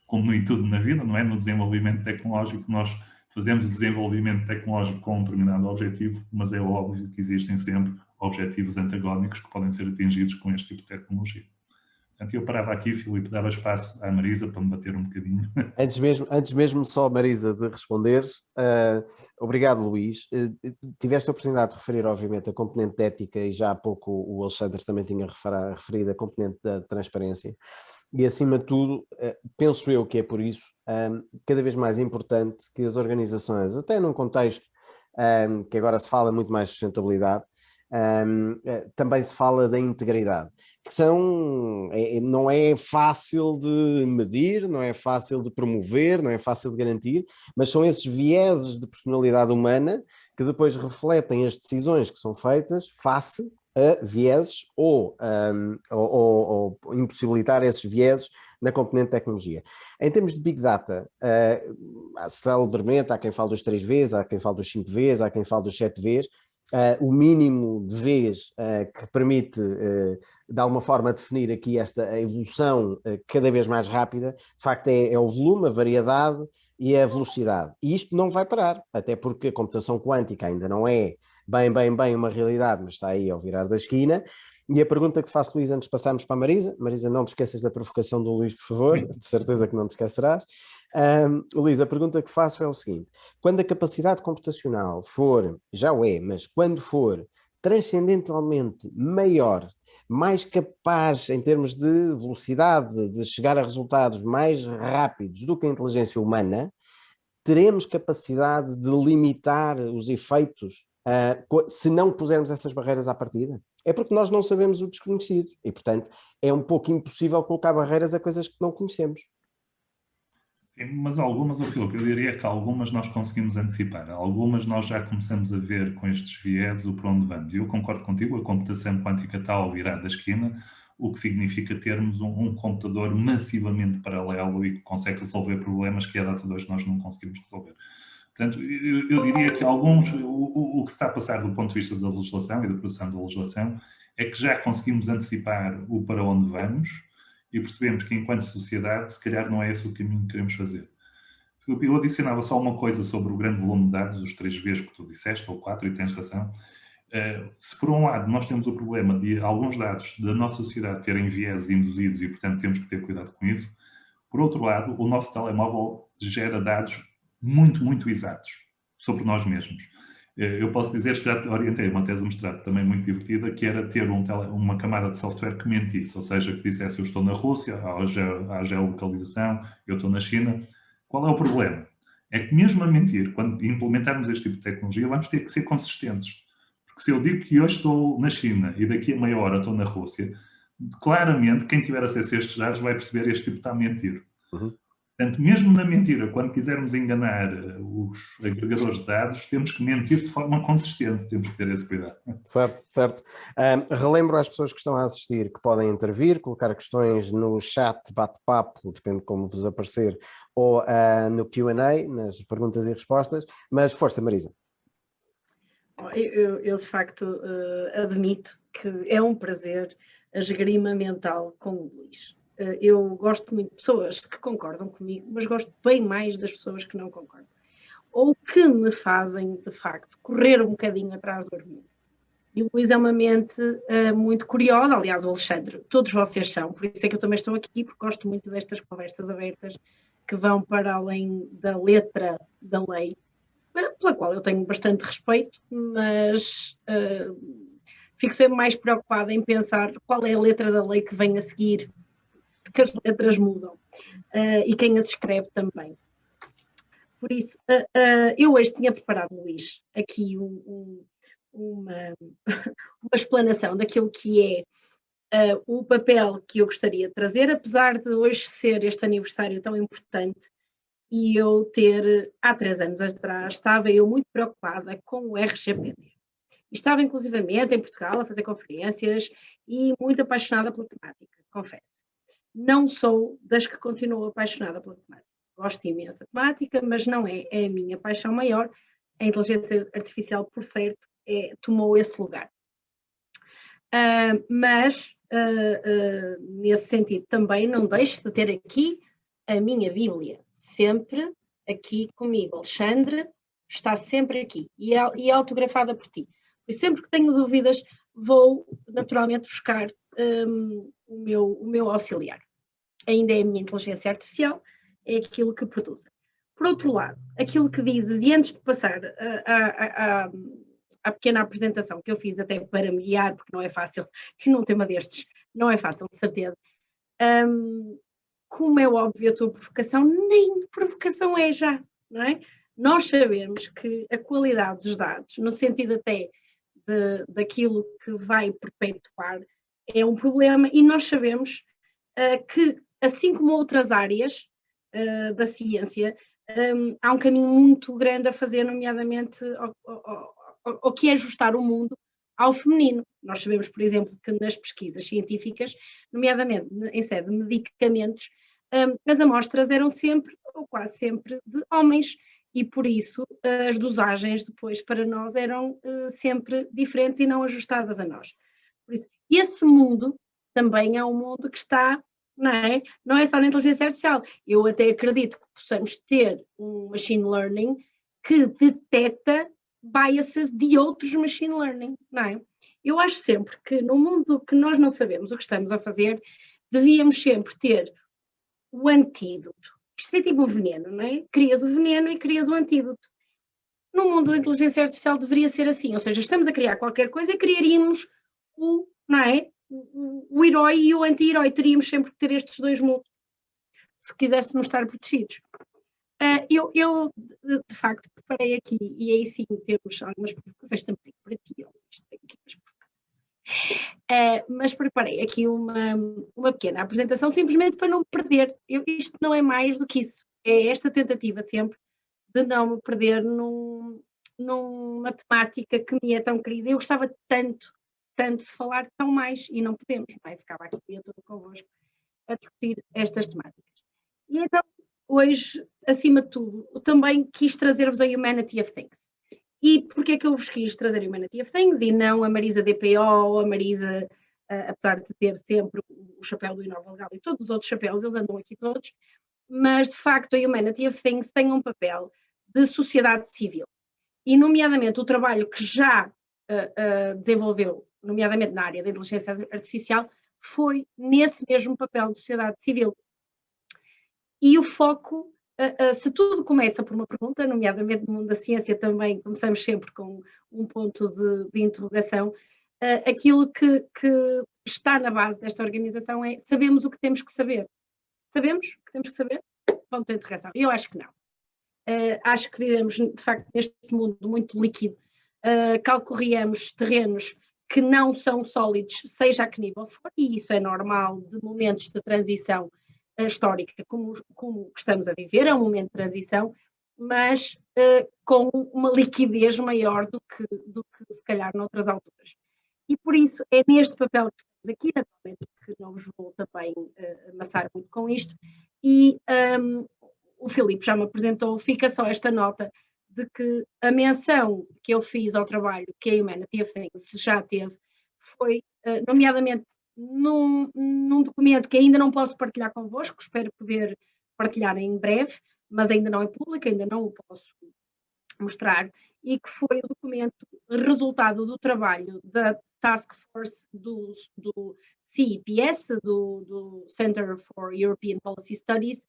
Speaker 3: Como em tudo na vida, não é? No desenvolvimento tecnológico, nós fazemos o desenvolvimento tecnológico com um determinado objetivo, mas é óbvio que existem sempre objetivos antagónicos que podem ser atingidos com este tipo de tecnologia. Portanto, eu parava aqui, Filipe, dava espaço à Marisa para me bater um bocadinho.
Speaker 1: Antes mesmo só, Marisa, de responderes, obrigado, Luís. Tiveste a oportunidade de referir, obviamente, a componente de ética e já há pouco o Alexandre também tinha referido a componente da transparência. E, acima de tudo, penso eu que é por isso cada vez mais importante que as organizações, até num contexto que agora se fala muito mais de sustentabilidade, também se fala da integridade, que não é fácil de medir, não é fácil de promover, não é fácil de garantir, mas são esses vieses de personalidade humana que depois refletem as decisões que são feitas face a vieses ou impossibilitar esses vieses na componente de tecnologia. Em termos de Big Data, celebremente há quem fale dos 3 Vs, há quem fale dos 5 Vs, há quem fale dos 7 Vs, o mínimo de Vs que permite, de alguma forma, definir aqui a evolução cada vez mais rápida, de facto é o volume, a variedade e a velocidade. E isto não vai parar, até porque a computação quântica ainda não é bem uma realidade, mas está aí ao virar da esquina. E a pergunta que te faço, Luís, antes de passarmos para a Marisa, Marisa, não te esqueças da provocação do Luís, por favor, de certeza que não te esquecerás. Luís, a pergunta que faço é o seguinte: quando a capacidade computacional for, já o é, mas quando for transcendentalmente maior, mais capaz em termos de velocidade, de chegar a resultados mais rápidos do que a inteligência humana, teremos capacidade de limitar os efeitos se não pusermos essas barreiras à partida? É porque nós não sabemos o desconhecido e, portanto, é um pouco impossível colocar barreiras a coisas que não conhecemos.
Speaker 3: Sim, mas algumas, Filipe, eu diria que algumas nós conseguimos antecipar. Algumas nós já começamos a ver com estes viés o para onde vamos. E eu concordo contigo, a computação quântica está ao virar da esquina, o que significa termos um computador massivamente paralelo e que consegue resolver problemas que a data de hoje nós não conseguimos resolver. Portanto, eu diria que o que se está a passar do ponto de vista da legislação e da produção da legislação é que já conseguimos antecipar o para onde vamos e percebemos que, enquanto sociedade, se calhar não é esse o caminho que queremos fazer. Eu adicionava só uma coisa sobre o grande volume de dados, os 3 Vs que tu disseste, ou 4, e tens razão. Se por um lado nós temos o problema de alguns dados da nossa sociedade terem viés induzidos e, portanto, temos que ter cuidado com isso, por outro lado, o nosso telemóvel gera dados muito exatos sobre nós mesmos. Eu posso dizer que já orientei uma tese de mestrado também muito divertida, que era ter uma camada de software que mentisse, ou seja, que dissesse eu estou na Rússia, há geolocalização, eu estou na China. Qual é o problema? É que mesmo a mentir, quando implementarmos este tipo de tecnologia, vamos ter que ser consistentes. Porque se eu digo que hoje estou na China e daqui a meia hora estou na Rússia, claramente quem tiver acesso a estes dados vai perceber este tipo está a mentir. Portanto, mesmo na mentira, quando quisermos enganar os agregadores de dados, temos que mentir de forma consistente, temos que ter esse cuidado.
Speaker 1: Certo. Relembro às pessoas que estão a assistir que podem intervir, colocar questões no chat, bate-papo, depende de como vos aparecer, ou no Q&A, nas perguntas e respostas, mas força, Marisa.
Speaker 4: Eu de facto admito que é um prazer a esgrima mental com o Luís. Eu gosto muito de pessoas que concordam comigo, mas gosto bem mais das pessoas que não concordam. Ou que me fazem, de facto, correr um bocadinho atrás do argumento. E o Luís é uma mente muito curiosa, aliás, o Alexandre, todos vocês são, por isso é que eu também estou aqui, porque gosto muito destas conversas abertas que vão para além da letra da lei, pela qual eu tenho bastante respeito, mas fico sempre mais preocupada em pensar qual é a letra da lei que vem a seguir, porque as letras mudam, e quem as escreve também. Por isso, eu hoje tinha preparado, Luís, aqui uma explanação daquilo que é o papel que eu gostaria de trazer, apesar de hoje ser este aniversário tão importante e eu ter, há 3 anos atrás, estava eu muito preocupada com o RGPD. Estava inclusivamente em Portugal a fazer conferências e muito apaixonada pela temática, confesso. Não sou das que continuo apaixonada pela temática. Gosto imenso da temática, mas não é a minha paixão maior. A inteligência artificial, por certo, tomou esse lugar. Mas, nesse sentido, também não deixo de ter aqui a minha Bíblia, sempre aqui comigo. Alexandre está sempre aqui e é autografada por ti. E sempre que tenho dúvidas, vou naturalmente buscar o meu auxiliar. Ainda é a minha inteligência artificial, é aquilo que produz. Por outro lado, aquilo que dizes, e antes de passar à pequena apresentação que eu fiz até para me guiar, porque não é fácil, que num tema destes não é fácil, de certeza, como é óbvio a tua provocação, nem provocação é já, não é? Nós sabemos que a qualidade dos dados, no sentido até daquilo que vai perpetuar, é um problema, e nós sabemos que, assim como outras áreas da ciência, há um caminho muito grande a fazer, nomeadamente ao que é ajustar o mundo ao feminino. Nós sabemos, por exemplo, que nas pesquisas científicas, nomeadamente em sede de medicamentos, as amostras eram sempre, ou quase sempre, de homens, e por isso as dosagens depois para nós eram sempre diferentes e não ajustadas a nós. Por isso, esse mundo também é um mundo que está, não é só na inteligência artificial. Eu até acredito que possamos ter um machine learning que detecta biases de outros machine learning, não é? Eu acho sempre que no mundo que nós não sabemos o que estamos a fazer, devíamos sempre ter o antídoto. Isto é tipo um veneno, não é? Crias o veneno e crias o antídoto. No mundo da inteligência artificial deveria ser assim, ou seja, estamos a criar qualquer coisa e criaríamos o herói e o anti-herói, teríamos sempre que ter estes dois mundos, se quiséssemos estar protegidos. Eu, de facto, preparei aqui, e aí sim temos algumas provocações também para ti, mas preparei aqui uma pequena apresentação, simplesmente para não me perder. Isto não é mais do que isso, é esta tentativa sempre de não me perder numa temática que me é tão querida. Eu gostava tanto de falar tão mais, e não podemos, não é? Ficava aqui o dia todo convosco a discutir estas temáticas. E então, hoje, acima de tudo, também quis trazer-vos a Humanity of Things. E porquê é que eu vos quis trazer a Humanity of Things e não a Marisa DPO ou a Marisa, apesar de ter sempre o chapéu do Inova Legal e todos os outros chapéus, eles andam aqui todos, mas de facto a Humanity of Things tem um papel de sociedade civil. E nomeadamente o trabalho que já desenvolveu, nomeadamente na área da inteligência artificial, foi nesse mesmo papel de sociedade civil. E o foco, se tudo começa por uma pergunta, nomeadamente no mundo da ciência também começamos sempre com um ponto de interrogação, aquilo que está na base desta organização é: sabemos o que temos que saber? Sabemos o que temos que saber? Ponto de interrogação. Eu acho que não. Acho que vivemos, de facto, neste mundo muito líquido, calcorreamos terrenos que não são sólidos, seja a que nível for, e isso é normal de momentos de transição histórica como estamos a viver, é um momento de transição, mas com uma liquidez maior do que se calhar noutras alturas. E por isso é neste papel que estamos aqui, naturalmente que não vos vou também amassar muito com isto, e o Filipe já me apresentou, fica só esta nota de que a menção que eu fiz ao trabalho que a Humanity of Things já teve foi, nomeadamente, num documento que ainda não posso partilhar convosco, espero poder partilhar em breve, mas ainda não é público, ainda não o posso mostrar, e que foi o documento resultado do trabalho da Task Force do CEPS, do Center for European Policy Studies,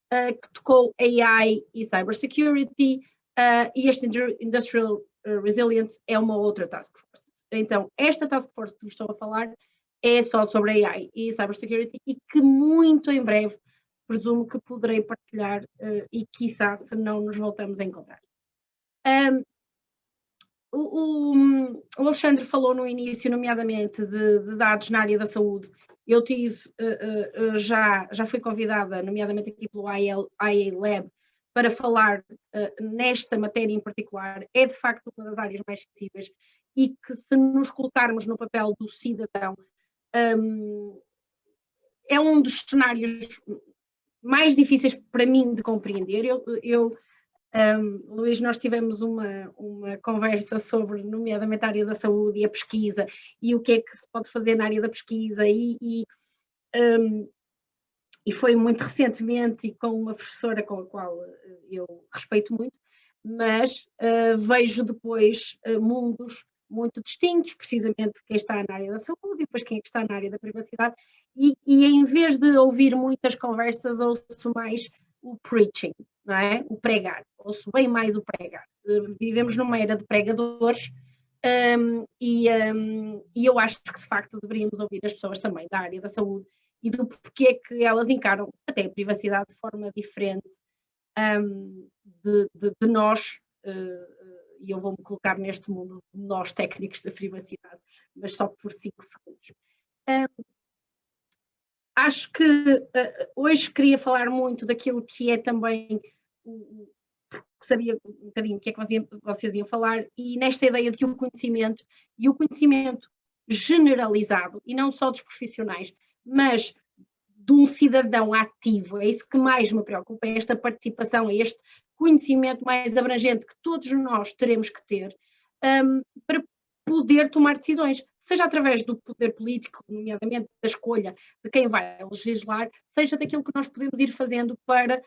Speaker 4: que tocou AI e Cybersecurity, e este Industrial Resilience é uma outra Task Force. Então, esta task force que vos estou a falar é só sobre AI e cybersecurity e que muito em breve presumo que poderei partilhar e quiçá se não nos voltamos a encontrar. O Alexandre falou no início, nomeadamente, de dados na área da saúde. Eu tive, já fui convidada, nomeadamente aqui pelo IA Lab, para falar nesta matéria em particular. É de facto uma das áreas mais sensíveis e que, se nos colocarmos no papel do cidadão, é um dos cenários mais difíceis para mim de compreender. Luís, nós tivemos uma conversa sobre, nomeadamente, a área da saúde e a pesquisa e o que é que se pode fazer na área da pesquisa e foi muito recentemente e com uma professora com a qual eu respeito muito, mas vejo depois mundos muito distintos, precisamente quem está na área da saúde e depois quem é que está na área da privacidade e em vez de ouvir muitas conversas, ouço mais o preaching, não é? O pregar, ouço bem mais o pregar. Vivemos numa era de pregadores e eu acho que de facto deveríamos ouvir as pessoas também da área da saúde e do porquê que elas encaram até a privacidade de forma diferente de nós, e eu vou-me colocar neste mundo de nós técnicos da privacidade, mas só por 5 segundos. Acho que hoje queria falar muito daquilo que é também, sabia um bocadinho o que é que vocês iam falar, e nesta ideia de que o conhecimento generalizado, e não só dos profissionais, mas de um cidadão ativo, é isso que mais me preocupa, é esta participação, é este conhecimento mais abrangente que todos nós teremos que ter para poder tomar decisões, seja através do poder político, nomeadamente da escolha de quem vai legislar, seja daquilo que nós podemos ir fazendo para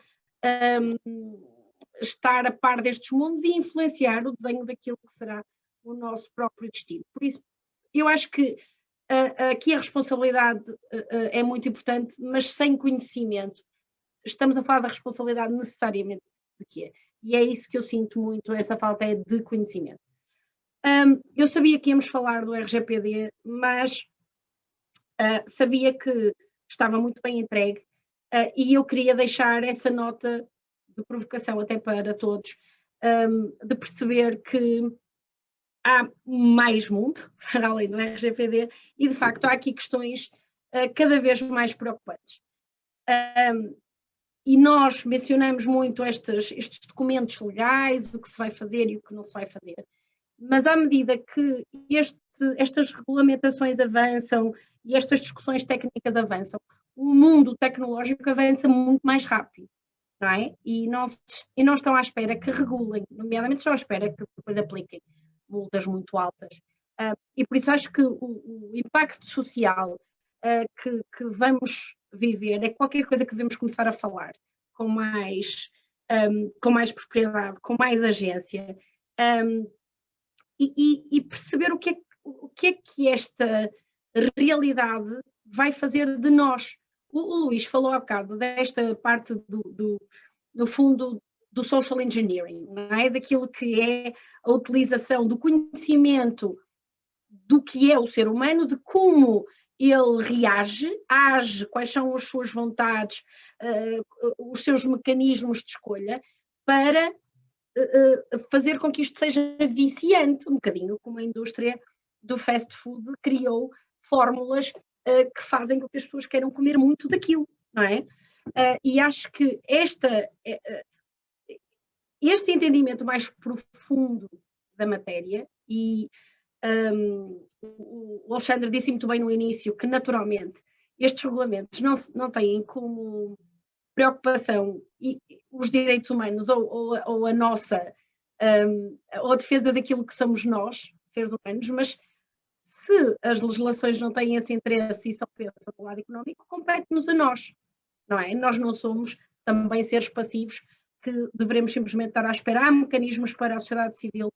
Speaker 4: estar a par destes mundos e influenciar o desenho daquilo que será o nosso próprio destino. Por isso, eu acho que aqui a responsabilidade é muito importante, mas sem conhecimento. Estamos a falar da responsabilidade necessariamente de quê? E é isso que eu sinto muito, essa falta é de conhecimento. Eu sabia que íamos falar do RGPD, mas sabia que estava muito bem entregue e eu queria deixar essa nota de provocação até para todos, de perceber que há mais mundo, para além do RGPD, e de facto há aqui questões cada vez mais preocupantes. E nós mencionamos muito estes documentos legais, o que se vai fazer e o que não se vai fazer, mas à medida que estas regulamentações avançam e estas discussões técnicas avançam, o mundo tecnológico avança muito mais rápido, não é? E não estão à espera que regulem, nomeadamente estão à espera que depois apliquem multas muito altas. E por isso acho que o impacto social que vamos viver é qualquer coisa que devemos começar a falar com mais propriedade, com mais agência, e perceber o que é que esta realidade vai fazer de nós. O Luís falou há bocado desta parte no fundo, do social engineering, não é? Daquilo que é a utilização do conhecimento do que é o ser humano, de como ele age, quais são as suas vontades, os seus mecanismos de escolha, para fazer com que isto seja viciante, um bocadinho como a indústria do fast food criou fórmulas que fazem com que as pessoas queiram comer muito daquilo, não é? E acho que este entendimento mais profundo da matéria, e o Alexandre disse muito bem no início que naturalmente estes regulamentos não têm como preocupação os direitos humanos ou a nossa ou a defesa daquilo que somos nós, seres humanos, mas se as legislações não têm esse interesse e só pensam do lado económico, compete-nos a nós, não é? Nós não somos também seres passivos que devemos simplesmente estar à espera. Há mecanismos para a sociedade civil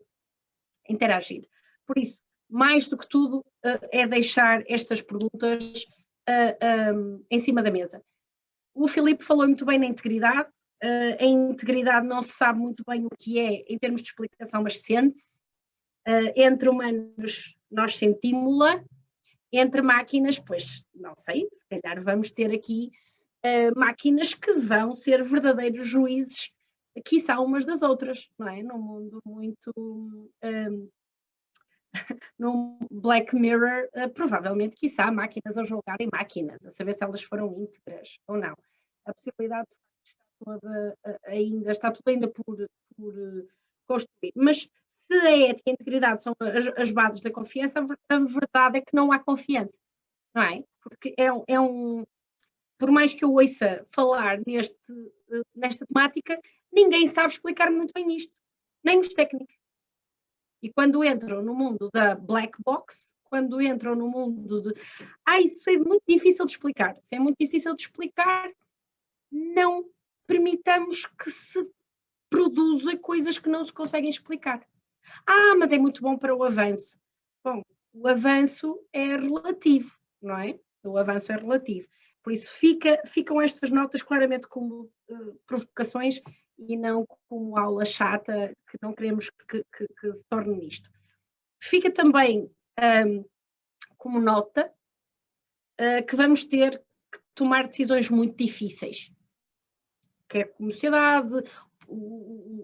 Speaker 4: interagir. Por isso, mais do que tudo, é deixar estas perguntas em cima da mesa. O Filipe falou muito bem na integridade. A integridade não se sabe muito bem o que é em termos de explicação, mas sente-se. Entre humanos nós sentimos-la entre máquinas, pois não sei, se calhar vamos ter aqui máquinas que vão ser verdadeiros juízes, quiçá umas das outras, não é? Num mundo muito... num Black Mirror, provavelmente, quiçá, máquinas a julgarem máquinas, a saber se elas foram íntegras ou não. A possibilidade está tudo ainda por construir. Mas se a ética e a integridade são as bases da confiança, a verdade é que não há confiança, não é? Porque por mais que eu ouça falar nesta temática, ninguém sabe explicar muito bem isto, nem os técnicos. E quando entram no mundo da black box, quando entram no mundo de isso é muito difícil de explicar. Se é muito difícil de explicar, não permitamos que se produza coisas que não se conseguem explicar. Mas é muito bom para o avanço. Bom, o avanço é relativo, não é? O avanço é relativo. Por isso ficam estas notas claramente como provocações e não como aula chata que não queremos que se torne nisto. Fica também como nota que vamos ter que tomar decisões muito difíceis. Quer como sociedade,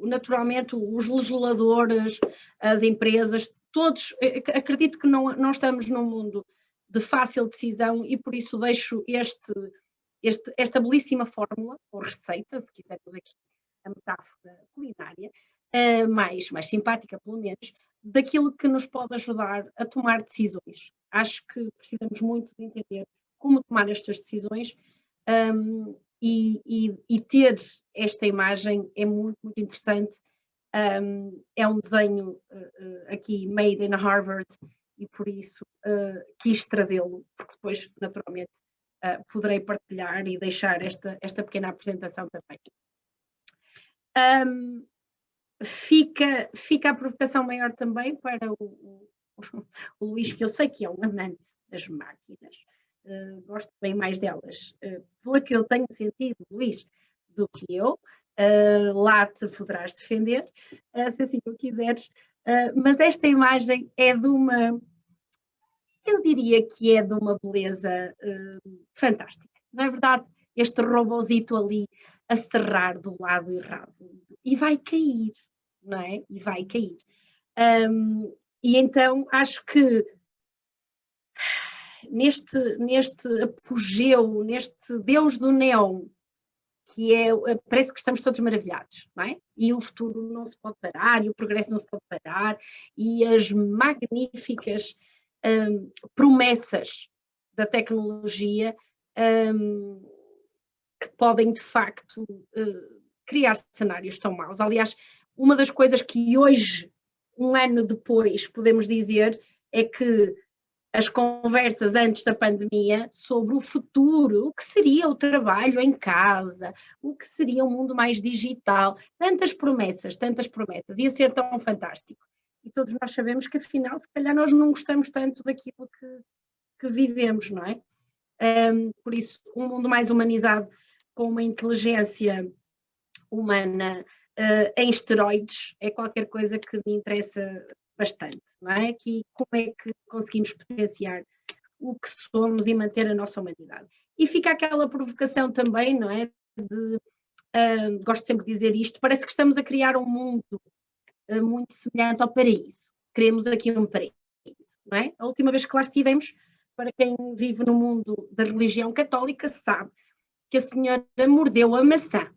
Speaker 4: naturalmente os legisladores, as empresas, todos, acredito que não estamos num mundo de fácil decisão e por isso deixo esta belíssima fórmula, ou receita, se quisermos aqui a metáfora culinária, mais simpática pelo menos, daquilo que nos pode ajudar a tomar decisões. Acho que precisamos muito de entender como tomar estas decisões e ter esta imagem é muito, muito interessante. É um desenho aqui made in Harvard e por isso quis trazê-lo, porque depois naturalmente poderei partilhar e deixar esta pequena apresentação também. Fica a provocação maior também para o Luís, que eu sei que é um amante das máquinas, gosto bem mais delas, pela que eu tenho sentido, Luís, do que eu. Lá te poderás defender, se assim o quiseres, mas esta imagem é de uma, eu diria que é de uma beleza fantástica, não é verdade? Este robozito ali a serrar do lado errado e vai cair, não é? E vai cair. E então acho que neste apogeu, neste Deus do neon, que parece que estamos todos maravilhados, não é? E o futuro não se pode parar, e o progresso não se pode parar, e as magníficas promessas da tecnologia que podem, de facto, criar cenários tão maus. Aliás, uma das coisas que hoje, um ano depois, podemos dizer é que as conversas antes da pandemia sobre o futuro, o que seria o trabalho em casa, o que seria um mundo mais digital, tantas promessas, ia ser tão fantástico. E todos nós sabemos que afinal, se calhar nós não gostamos tanto daquilo que vivemos, não é? Por isso, um mundo mais humanizado, com uma inteligência humana em esteroides, é qualquer coisa que me interessa bastante, não é? Que como é que conseguimos potenciar o que somos e manter a nossa humanidade. E fica aquela provocação também, não é? Gosto sempre de dizer isto, parece que estamos a criar um mundo muito semelhante ao paraíso. Queremos aqui um paraíso, não é? A última vez que lá estivemos, para quem vive no mundo da religião católica, sabe que a senhora mordeu a maçã,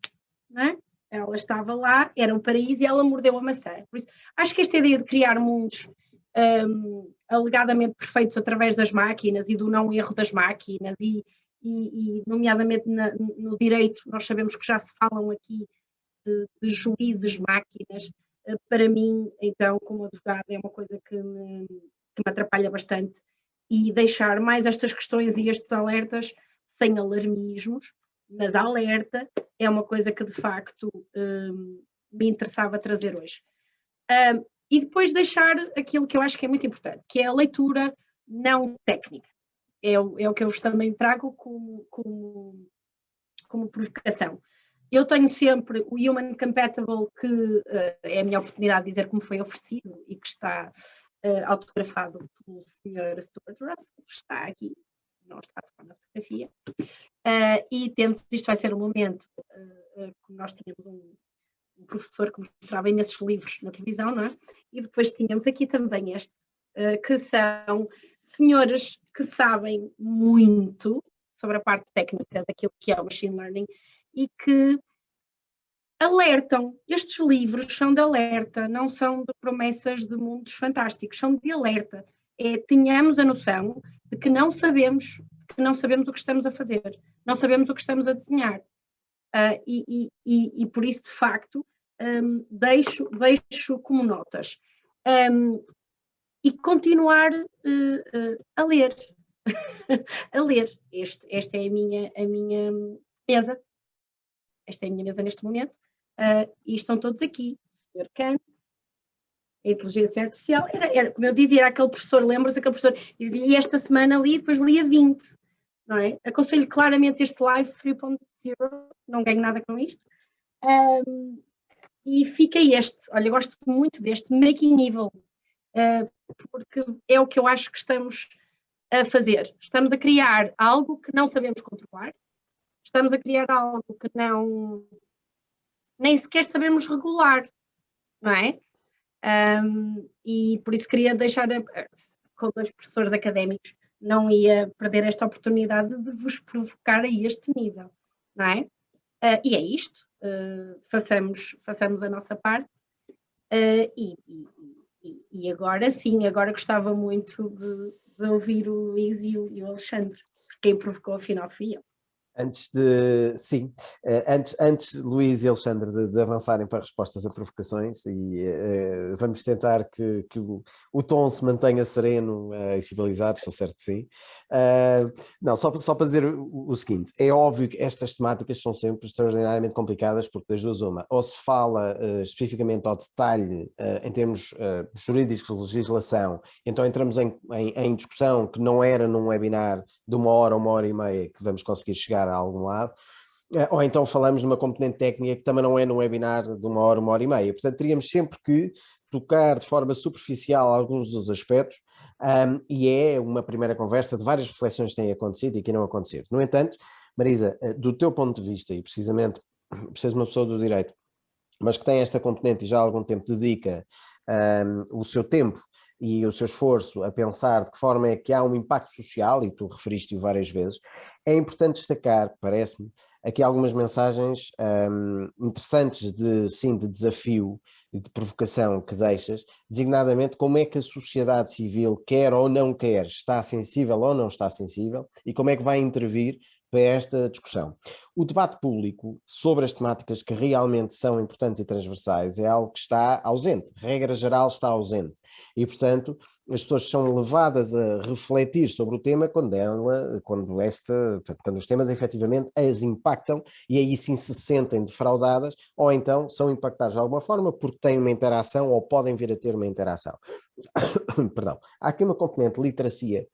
Speaker 4: não é? Ela estava lá, era um paraíso e ela mordeu a maçã. Por isso, acho que esta ideia de criar mundos alegadamente perfeitos através das máquinas e do não erro das máquinas e nomeadamente no direito, nós sabemos que já se falam aqui de juízes máquinas, para mim, então, como advogada, é uma coisa que me atrapalha bastante e deixar mais estas questões e estes alertas sem alarmismos, mas alerta é uma coisa que de facto me interessava trazer hoje. E depois deixar aquilo que eu acho que é muito importante, que é a leitura não técnica. É o que eu vos também trago como provocação. Eu tenho sempre o Human Compatible, que é a minha oportunidade de dizer como foi oferecido e que está autografado pelo Sr. Stuart Russell, que está aqui, não está só na fotografia, e isto vai ser um momento, como nós tínhamos um professor que mostrava imensos livros na televisão, não é? E depois tínhamos aqui também este, que são senhoras que sabem muito sobre a parte técnica daquilo que é o machine learning e que alertam. Estes livros são de alerta, não são de promessas de mundos fantásticos, são de alerta. Tenhamos a noção de que não sabemos o que estamos a fazer, não sabemos o que estamos a desenhar. E por isso, de facto, deixo como notas. E continuar a ler. A ler. Esta é a minha mesa. Esta é a minha mesa neste momento. E estão todos aqui. O Sr. Kant, a inteligência artificial. Como eu dizia, era aquele professor, lembra-se aquele professor, e dizia, e esta semana li, depois lia 20. Não é? Aconselho claramente este Live 3.0, não ganho nada com isto. E fica este, olha, gosto muito deste, Making Evil, porque é o que eu acho que estamos a fazer. Estamos a criar algo que não sabemos controlar, estamos a criar algo que nem sequer sabemos regular, não é? E por isso queria deixar, com 2 professores académicos, não ia perder esta oportunidade de vos provocar a este nível, não é? E é isto, façamos a nossa parte, e agora sim, agora gostava muito de ouvir o Luís e o Alexandre, porque quem provocou afinal fui eu.
Speaker 1: Antes Luís e Alexandre de avançarem para respostas a provocações, e vamos tentar que o tom se mantenha sereno e civilizado, estou certo que sim. Não, só para dizer o seguinte, é óbvio que estas temáticas são sempre extraordinariamente complicadas, porque das duas uma, ou se fala especificamente ao detalhe em termos jurídicos de legislação, então entramos em discussão que não era num webinar de 1 hora e meia que vamos conseguir chegar a algum lado, ou então falamos de uma componente técnica que também não é num webinar de 1 hora e meia. Portanto, teríamos sempre que tocar de forma superficial alguns dos aspectos, e é uma primeira conversa de várias reflexões que têm acontecido e que não aconteceram. No entanto, Marisa, do teu ponto de vista, e precisamente por seres uma pessoa do direito, mas que tem esta componente e já há algum tempo dedica o seu tempo e o seu esforço a pensar de que forma é que há um impacto social, e tu referiste-o várias vezes, é importante destacar, parece-me, aqui algumas mensagens interessantes de desafio e de provocação que deixas, designadamente como é que a sociedade civil quer ou não quer, está sensível ou não está sensível, e como é que vai intervir para esta discussão. O debate público sobre as temáticas que realmente são importantes e transversais é algo que está ausente, regra geral está ausente, e portanto as pessoas são levadas a refletir sobre o tema quando os temas efetivamente as impactam, e aí sim se sentem defraudadas, ou então são impactadas de alguma forma porque têm uma interação ou podem vir a ter uma interação. Perdão. Há aqui uma componente de literacia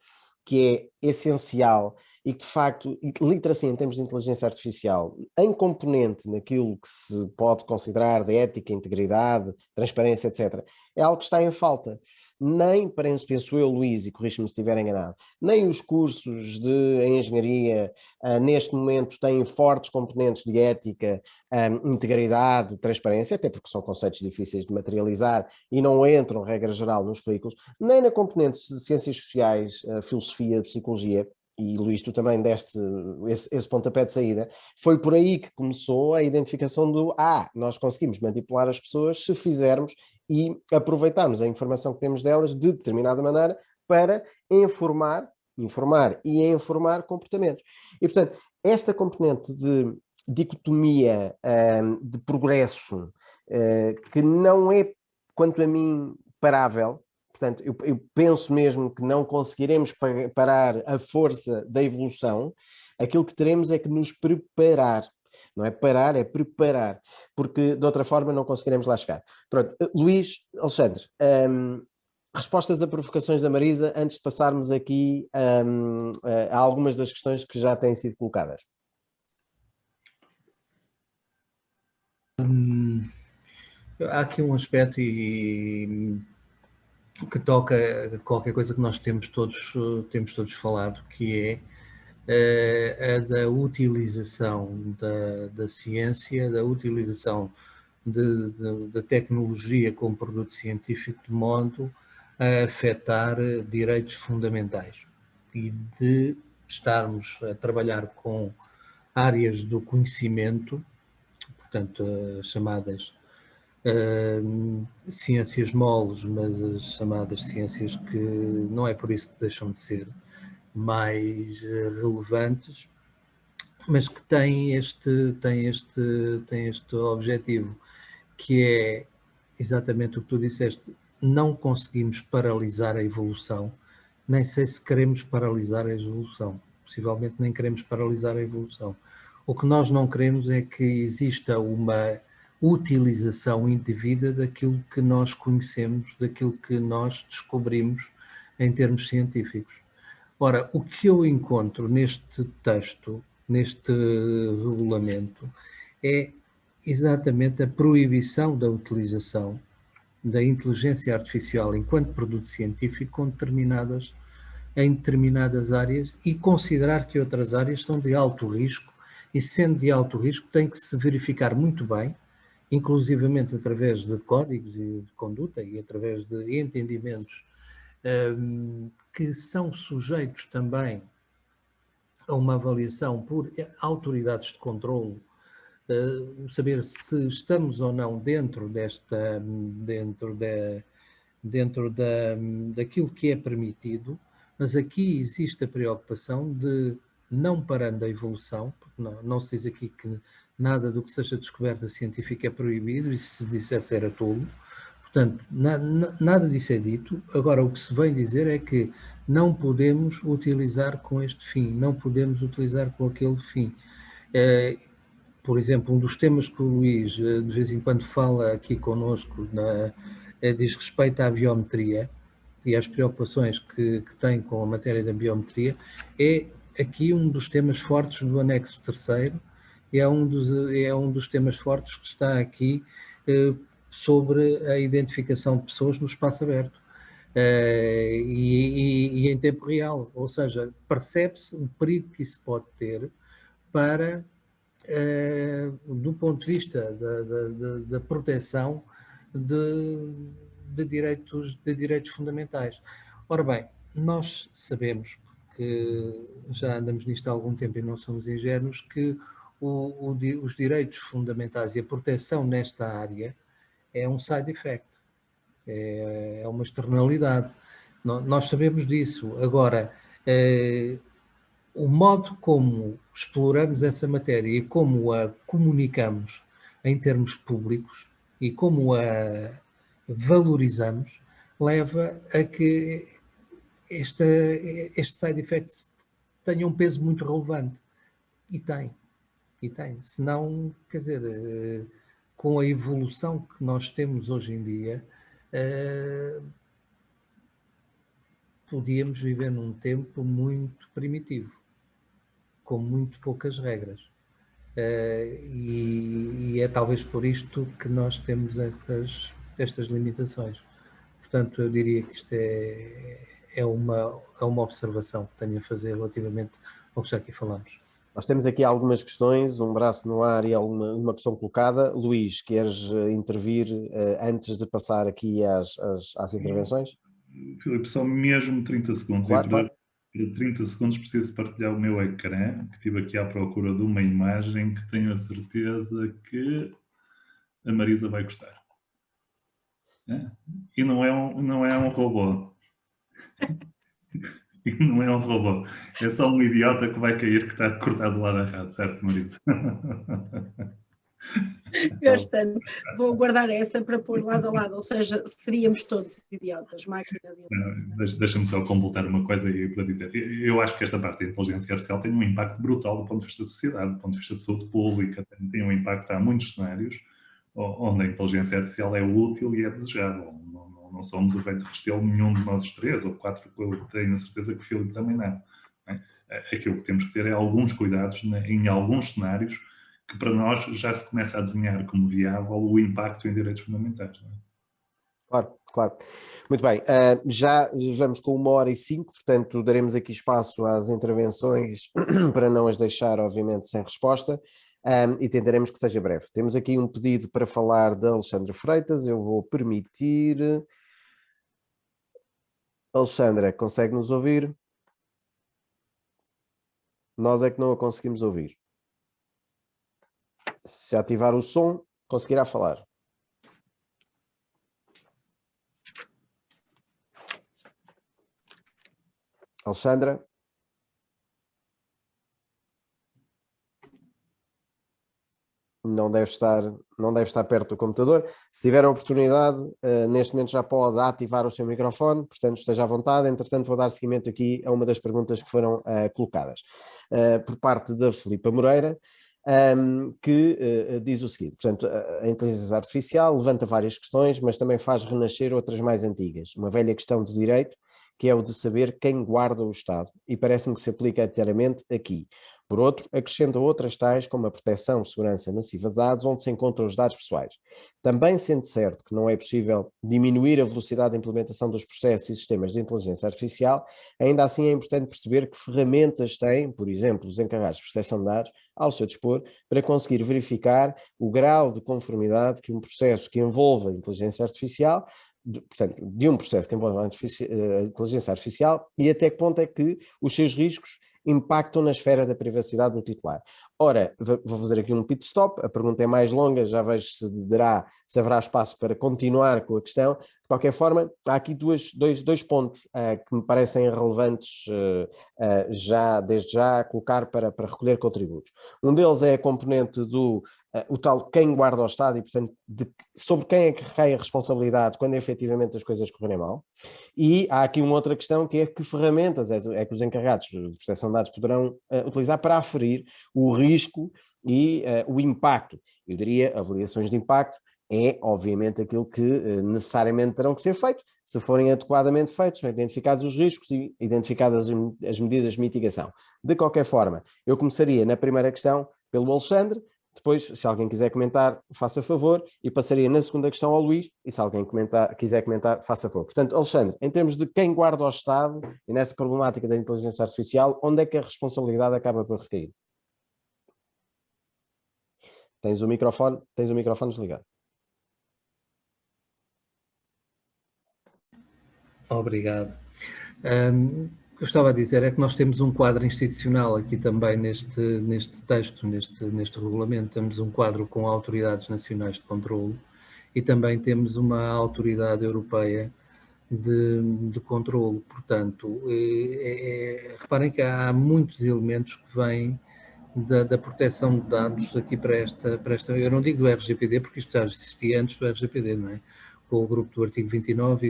Speaker 1: que é essencial e que de facto, literacia em termos de inteligência artificial, em componente naquilo que se pode considerar de ética, integridade, transparência, etc., é algo que está em falta. Nem, penso eu, Luís, e corrige-me se estiver enganado, nem os cursos de engenharia neste momento têm fortes componentes de ética, integridade, transparência, até porque são conceitos difíceis de materializar e não entram, regra geral, nos currículos, nem na componente de ciências sociais, filosofia, psicologia. E Luís, tu também deste esse pontapé de saída, foi por aí que começou a identificação nós conseguimos manipular as pessoas se fizermos e aproveitarmos a informação que temos delas de determinada maneira para informar e informar comportamentos. E, portanto, esta componente de dicotomia de progresso que não é, quanto a mim, parável. Portanto, eu penso mesmo que não conseguiremos parar a força da evolução. Aquilo que teremos é que nos preparar. Não é parar, é preparar. Porque, de outra forma, não conseguiremos lá chegar. Pronto. Luís, Alexandre, respostas a provocações da Marisa, antes de passarmos aqui a algumas das questões que já têm sido colocadas.
Speaker 2: Há aqui um aspecto e que toca qualquer coisa que nós temos todos falado, que é a da utilização da ciência, da utilização da tecnologia como produto científico, de modo a afetar direitos fundamentais e de estarmos a trabalhar com áreas do conhecimento, portanto, chamadas ciências moles, mas as chamadas ciências que não é por isso que deixam de ser mais relevantes, mas que têm este objetivo, que é exatamente o que tu disseste: não conseguimos paralisar a evolução, nem sei se queremos paralisar a evolução, possivelmente nem queremos paralisar a evolução. O que nós não queremos é que exista uma utilização indevida daquilo que nós conhecemos, daquilo que nós descobrimos em termos científicos. Ora, o que eu encontro neste texto, neste regulamento, é exatamente a proibição da utilização da inteligência artificial enquanto produto científico em determinadas áreas, e considerar que outras áreas são de alto risco, e sendo de alto risco tem que se verificar muito bem, inclusivamente através de códigos de conduta e através de entendimentos que são sujeitos também a uma avaliação por autoridades de controlo, saber se estamos ou não dentro daquilo que é permitido, mas aqui existe a preocupação de, não parando a evolução, porque não se diz aqui que nada do que seja descoberta científica é proibido, e se dissesse era tolo. Portanto, nada disso é dito. Agora, o que se vem dizer é que não podemos utilizar com este fim, não podemos utilizar com aquele fim. Por exemplo, um dos temas que o Luís de vez em quando fala aqui connosco diz respeito à biometria e às preocupações que tem com a matéria da biometria. É aqui um dos temas fortes do anexo 3º, e é um dos temas fortes que está aqui sobre a identificação de pessoas no espaço aberto e em tempo real, ou seja, percebe-se o perigo que isso pode ter para, do ponto de vista da proteção de direitos fundamentais. Ora bem, nós sabemos, porque já andamos nisto há algum tempo e não somos ingênuos, que os direitos fundamentais e a proteção nesta área é um side effect, é uma externalidade. Nós sabemos disso. Agora, o modo como exploramos essa matéria e como a comunicamos em termos públicos e como a valorizamos leva a que este side effect tenha um peso muito relevante. E tem. Senão, quer dizer, com a evolução que nós temos hoje em dia, podíamos viver num tempo muito primitivo, com muito poucas regras. E é talvez por isto que nós temos estas limitações. Portanto, eu diria que isto é uma observação que tenho a fazer relativamente ao que já aqui falamos.
Speaker 1: Nós temos aqui algumas questões, um braço no ar e uma questão colocada. Luís, queres intervir antes de passar aqui às intervenções?
Speaker 3: Filipe, só mesmo 30 segundos.
Speaker 1: Claro,
Speaker 3: e para 30 segundos preciso partilhar o meu ecrã, que estive aqui à procura de uma imagem que tenho a certeza que a Marisa vai gostar. E não é um robô. E não é um robô. É só um idiota que vai cair, que está cortado do lado errado, certo, Marisa?
Speaker 4: Gostando. Vou guardar essa para pôr lado a lado, ou seja, seríamos todos idiotas, máquinas e
Speaker 3: Deixa-me só completar uma coisa aí para dizer. Eu acho que esta parte da inteligência artificial tem um impacto brutal do ponto de vista da sociedade, do ponto de vista de saúde pública, tem um impacto. Há muitos cenários onde a inteligência artificial é útil e é desejável. Não somos o efeito Restelo nenhum de nós 3 ou 4, eu tenho a certeza que o Filipe também não. Aquilo que temos que ter é alguns cuidados em alguns cenários que para nós já se começa a desenhar como viável o impacto em direitos fundamentais. Não é?
Speaker 1: Claro, claro. Muito bem, já vamos com 1h05, portanto daremos aqui espaço às intervenções para não as deixar, obviamente, sem resposta, e tentaremos que seja breve. Temos aqui um pedido para falar de Alexandra Freitas, eu vou permitir. Alexandra, consegue nos ouvir? Nós é que não a conseguimos ouvir. Se ativar o som, conseguirá falar. Alexandra? Não deve estar perto do computador. Se tiver a oportunidade, neste momento já pode ativar o seu microfone, portanto esteja à vontade. Entretanto, vou dar seguimento aqui a uma das perguntas que foram colocadas por parte da Filipa Moreira, que diz o seguinte: portanto, a inteligência artificial levanta várias questões, mas também faz renascer outras mais antigas. Uma velha questão de direito, que é o de saber quem guarda o Estado, e parece-me que se aplica inteiramente aqui. Por outro, acrescenta outras tais como a proteção e segurança massiva de dados, onde se encontram os dados pessoais. Também sendo certo que não é possível diminuir a velocidade de implementação dos processos e sistemas de inteligência artificial, ainda assim é importante perceber que ferramentas têm, por exemplo, os encarregados de proteção de dados, ao seu dispor, para conseguir verificar o grau de conformidade que um processo que envolva inteligência artificial, portanto, de um processo que envolve a inteligência artificial, e até que ponto é que os seus riscos impactam na esfera da privacidade do titular. Ora, vou fazer aqui um pit stop, a pergunta é mais longa, já vejo se haverá espaço para continuar com a questão. De qualquer forma, há aqui dois pontos que me parecem relevantes desde já colocar para recolher contributos. Um deles é a componente o tal quem guarda o Estado e, portanto, sobre quem é que recai a responsabilidade quando efetivamente as coisas correrem mal. E há aqui uma outra questão, que é que ferramentas é que os encarregados de proteção de dados poderão utilizar para aferir o risco e o impacto. Eu diria, avaliações de impacto é, obviamente, aquilo que necessariamente terão que ser feito. Se forem adequadamente feitos, são identificados os riscos e identificadas as medidas de mitigação. De qualquer forma, eu começaria na primeira questão pelo Alexandre. Depois, se alguém quiser comentar, faça favor, e passaria na segunda questão ao Luís, e se alguém quiser comentar, faça favor. Portanto, Alexandre, em termos de quem guarda o Estado, e nessa problemática da inteligência artificial, onde é que a responsabilidade acaba por recair? Tens o microfone desligado.
Speaker 2: Obrigado. O que eu estava a dizer é que nós temos um quadro institucional aqui também neste texto, neste regulamento. Temos um quadro com autoridades nacionais de controlo e também temos uma autoridade europeia de controlo. Portanto, reparem que há muitos elementos que vêm da proteção de dados aqui para esta. Eu não digo do RGPD, porque isto já existia antes do RGPD, não é? Com o grupo do artigo 29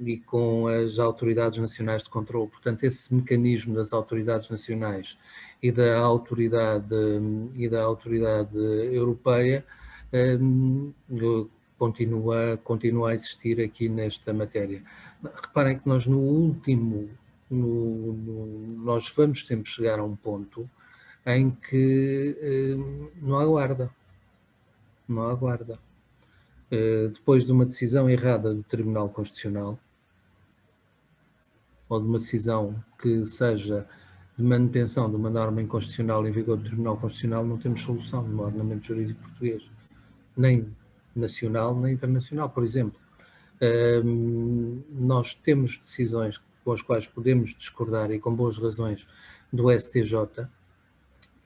Speaker 2: e com as autoridades nacionais de controlo. Portanto, esse mecanismo das autoridades nacionais e da autoridade europeia continua a existir aqui nesta matéria. Reparem que nós nós vamos sempre chegar a um ponto em que não há guarda. Não há guarda. Depois de uma decisão errada do Tribunal Constitucional, ou de uma decisão que seja de manutenção de uma norma inconstitucional em vigor do Tribunal Constitucional, não temos solução no ordenamento jurídico português, nem nacional nem internacional. Por exemplo, nós temos decisões com as quais podemos discordar, e com boas razões, do STJ,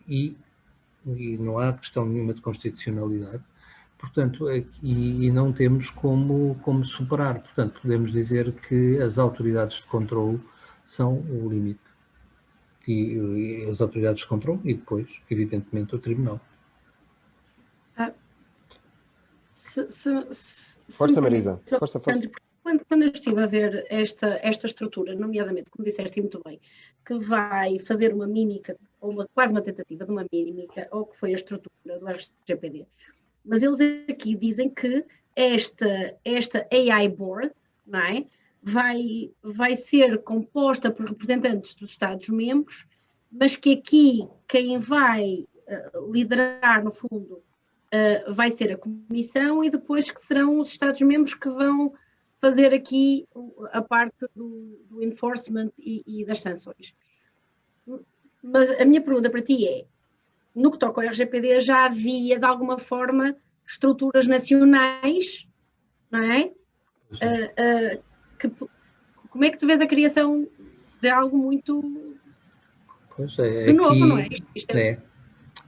Speaker 2: e não há questão nenhuma de constitucionalidade. Portanto, e não temos como superar. Portanto, podemos dizer que as autoridades de controlo são o limite. E as autoridades de controlo e depois, evidentemente, o Tribunal.
Speaker 1: Força, Marisa. Força.
Speaker 4: Quando eu estive a ver esta estrutura, nomeadamente, como disseste muito bem, que vai fazer uma mímica, ou quase uma tentativa de uma mímica, ou que foi a estrutura do RGPD, mas eles aqui dizem que esta AI Board, não é, vai ser composta por representantes dos Estados-membros, mas que aqui quem vai liderar, no fundo, vai ser a Comissão e depois que serão os Estados-membros que vão fazer aqui a parte do enforcement e das sanções. Mas a minha pergunta para ti é, no que toca ao RGPD já havia de alguma forma estruturas nacionais, não é? Como é que tu vês a criação de algo muito de novo, não é?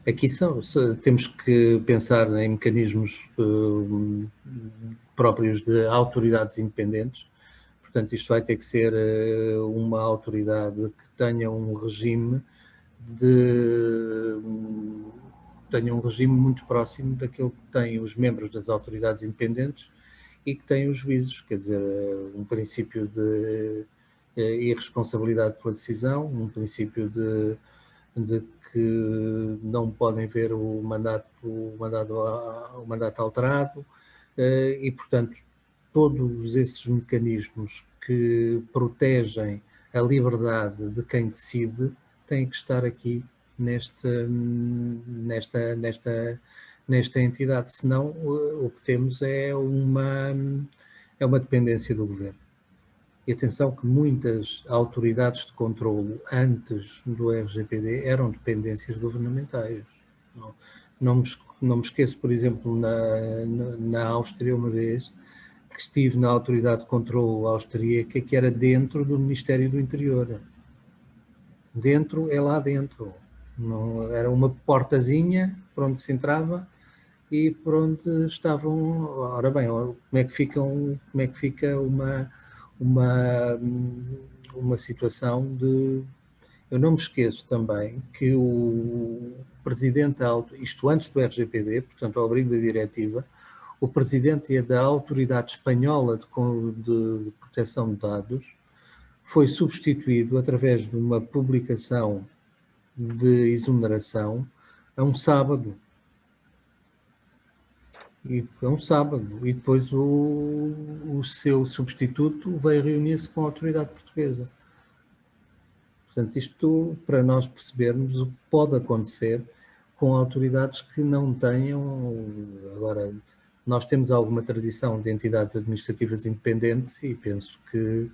Speaker 2: Aqui temos que pensar em mecanismos próprios de autoridades independentes. Portanto, isto vai ter que ser uma autoridade que tenha um regime muito próximo daquele que têm os membros das autoridades independentes e que têm os juízes, quer dizer, um princípio de irresponsabilidade pela decisão, um princípio de que não podem ver o mandato alterado e, portanto, todos esses mecanismos que protegem a liberdade de quem decide têm que estar aqui nesta entidade, senão o que temos é uma dependência do governo. E atenção que muitas autoridades de controlo antes do RGPD eram dependências governamentais. Não me esqueço, por exemplo, na Áustria, uma vez, que estive na autoridade de controlo austríaca, que era dentro do Ministério do Interior. Dentro é lá dentro. Não, era uma portazinha por onde se entrava e por onde estavam. Ora bem, como é que fica uma situação de... Eu não me esqueço também que o presidente, isto antes do RGPD, portanto ao abrigo da diretiva, o presidente da Autoridade Espanhola de Proteção de Dados foi substituído através de uma publicação de exoneração a um sábado. E depois o seu substituto veio reunir-se com a autoridade portuguesa. Portanto, isto para nós percebermos o que pode acontecer com autoridades que não tenham... Agora, nós temos alguma tradição de entidades administrativas independentes e penso que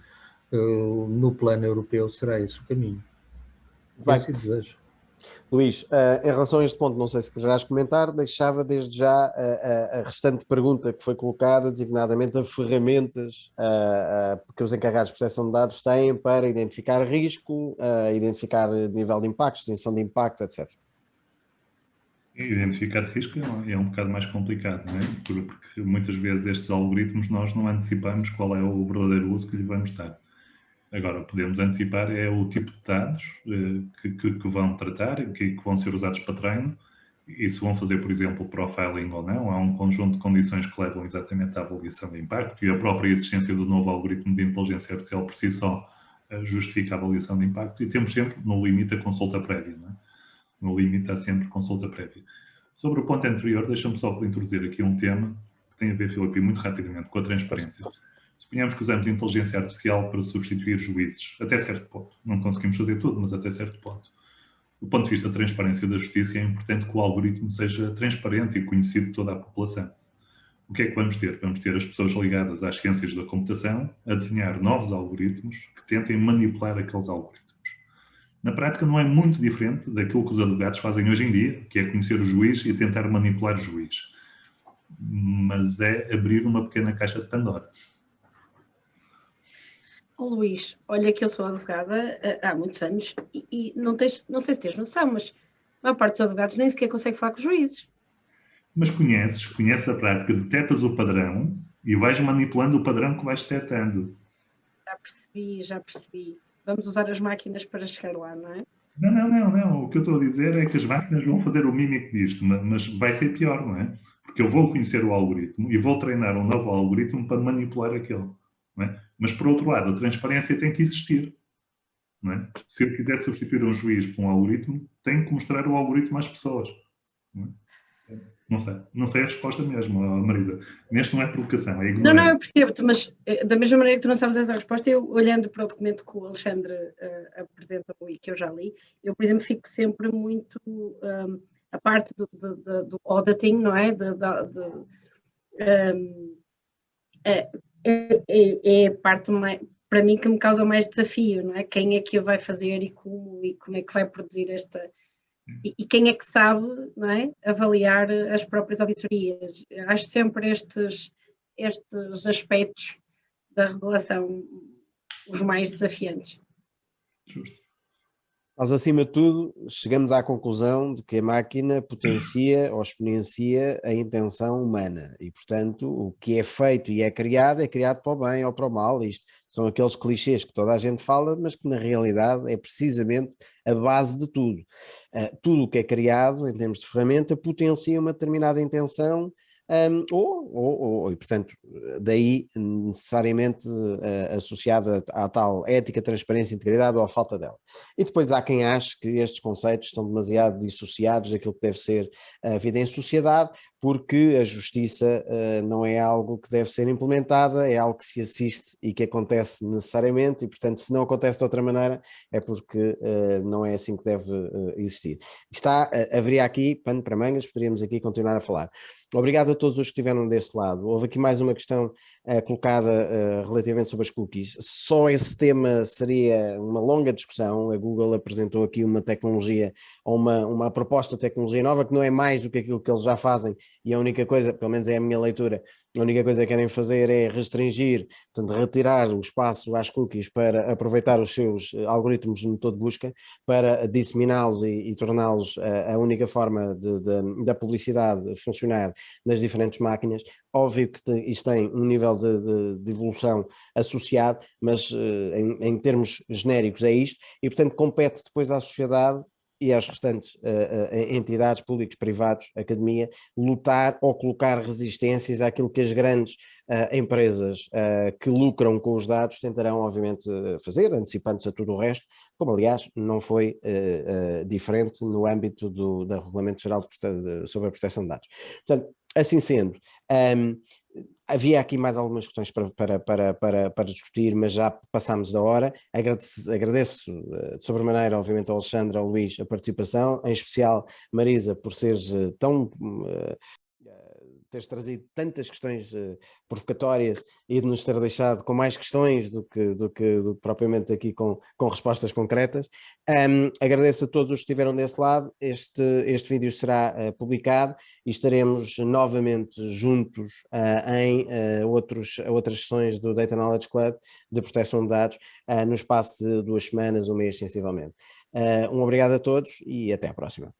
Speaker 2: no plano europeu será esse o caminho. Esse desejo.
Speaker 1: Luís, em relação a este ponto, não sei se quererás comentar, deixava desde já a restante pergunta que foi colocada, designadamente a ferramentas que os encarregados de proteção de dados têm para identificar risco, identificar nível de impacto, extensão de impacto, etc.
Speaker 3: Identificar risco é um bocado mais complicado, não é? Porque muitas vezes estes algoritmos nós não antecipamos qual é o verdadeiro uso que lhe vamos dar. Agora, podemos antecipar o tipo de dados que vão tratar, que vão ser usados para treino, e se vão fazer, por exemplo, profiling ou não. Há um conjunto de condições que levam exatamente à avaliação de impacto, e a própria existência do novo algoritmo de inteligência artificial por si só justifica a avaliação de impacto, e temos sempre, no limite, a consulta prévia, não é? No limite há sempre consulta prévia. Sobre o ponto anterior, deixa-me só introduzir aqui um tema que tem a ver, Filipe, muito rapidamente com a transparência. Suponhamos que usamos inteligência artificial para substituir juízes, até certo ponto. Não conseguimos fazer tudo, mas até certo ponto. Do ponto de vista da transparência da justiça, é importante que o algoritmo seja transparente e conhecido de toda a população. O que é que vamos ter? Vamos ter as pessoas ligadas às ciências da computação a desenhar novos algoritmos que tentem manipular aqueles algoritmos. Na prática, não é muito diferente daquilo que os advogados fazem hoje em dia, que é conhecer o juiz e tentar manipular o juiz. Mas é abrir uma pequena caixa de Pandora.
Speaker 4: Oh, Luís, olha que eu sou advogada há muitos anos e não sei se tens noção, mas a maior parte dos advogados nem sequer consegue falar com os juízes.
Speaker 3: Mas conheces a prática, detectas o padrão e vais manipulando o padrão que vais detectando.
Speaker 4: Já percebi. Vamos usar as máquinas para chegar lá, não é?
Speaker 3: Não. O que eu estou a dizer é que as máquinas vão fazer o mímico disto, mas vai ser pior, não é? Porque eu vou conhecer o algoritmo e vou treinar um novo algoritmo para manipular aquele. Não é? Mas, por outro lado, a transparência tem que existir. Não é? Se eu quiser substituir um juiz por um algoritmo, tenho que mostrar o algoritmo às pessoas. Não sei a resposta mesmo, Marisa. Neste não é provocação, é ignorância.
Speaker 4: Não, eu percebo-te, mas da mesma maneira que tu não sabes essa resposta, eu, olhando para o documento que o Alexandre apresentou e que eu já li, eu, por exemplo, fico sempre muito a parte do auditing, não é? É a parte mais, para mim, que me causa mais desafio, não é? Quem é que a vai fazer e como é que vai produzir esta... E quem é que sabe, não é? Avaliar as próprias auditorias. Acho sempre estes aspectos da regulação os mais desafiantes.
Speaker 3: Justo.
Speaker 1: Nós, acima de tudo, chegamos à conclusão de que a máquina potencia ou exponencia a intenção humana e, portanto, o que é feito e é criado para o bem ou para o mal. Isto são aqueles clichês que toda a gente fala, mas que na realidade é precisamente a base de tudo. Tudo o que é criado, em termos de ferramenta, potencia uma determinada intenção. E, portanto, daí necessariamente associada à tal ética, transparência, integridade ou à falta dela. E depois há quem ache que estes conceitos estão demasiado dissociados daquilo que deve ser a vida em sociedade, porque a justiça não é algo que deve ser implementada, é algo que se assiste e que acontece necessariamente, e portanto se não acontece de outra maneira é porque não é assim que deve existir. Haveria aqui pano para mangas, poderíamos aqui continuar a falar. Obrigado a todos os que estiveram desse lado. Houve aqui mais uma questão colocada relativamente sobre as cookies. Só esse tema seria uma longa discussão. A Google apresentou aqui uma tecnologia, ou uma proposta de tecnologia nova, que não é mais do que aquilo que eles já fazem, e a única coisa, pelo menos é a minha leitura, a única coisa que querem fazer é restringir, portanto retirar o espaço às cookies para aproveitar os seus algoritmos de motor de busca, para disseminá-los e torná-los a única forma da publicidade funcionar nas diferentes máquinas. Óbvio que isto tem um nível de evolução associado, mas em termos genéricos é isto, e portanto compete depois à sociedade e às restantes entidades públicas, privados, academia, lutar ou colocar resistências àquilo que as grandes empresas que lucram com os dados tentarão obviamente fazer, antecipando-se a tudo o resto, como aliás não foi diferente no âmbito do Regulamento Geral sobre a Proteção de Dados. Portanto, assim sendo, havia aqui mais algumas questões para discutir, mas já passámos da hora. Agradeço de sobremaneira, obviamente, ao Alexandre, ao Luís, a participação, em especial Marisa, por seres teres trazido tantas questões provocatórias e de nos ter deixado com mais questões do que propriamente aqui com respostas concretas. Agradeço a todos os que estiveram desse lado. Este vídeo será publicado e estaremos novamente juntos em outras sessões do Data Knowledge Club de proteção de dados no espaço de 2 semanas, um mês sensivelmente. Um obrigado a todos e até à próxima.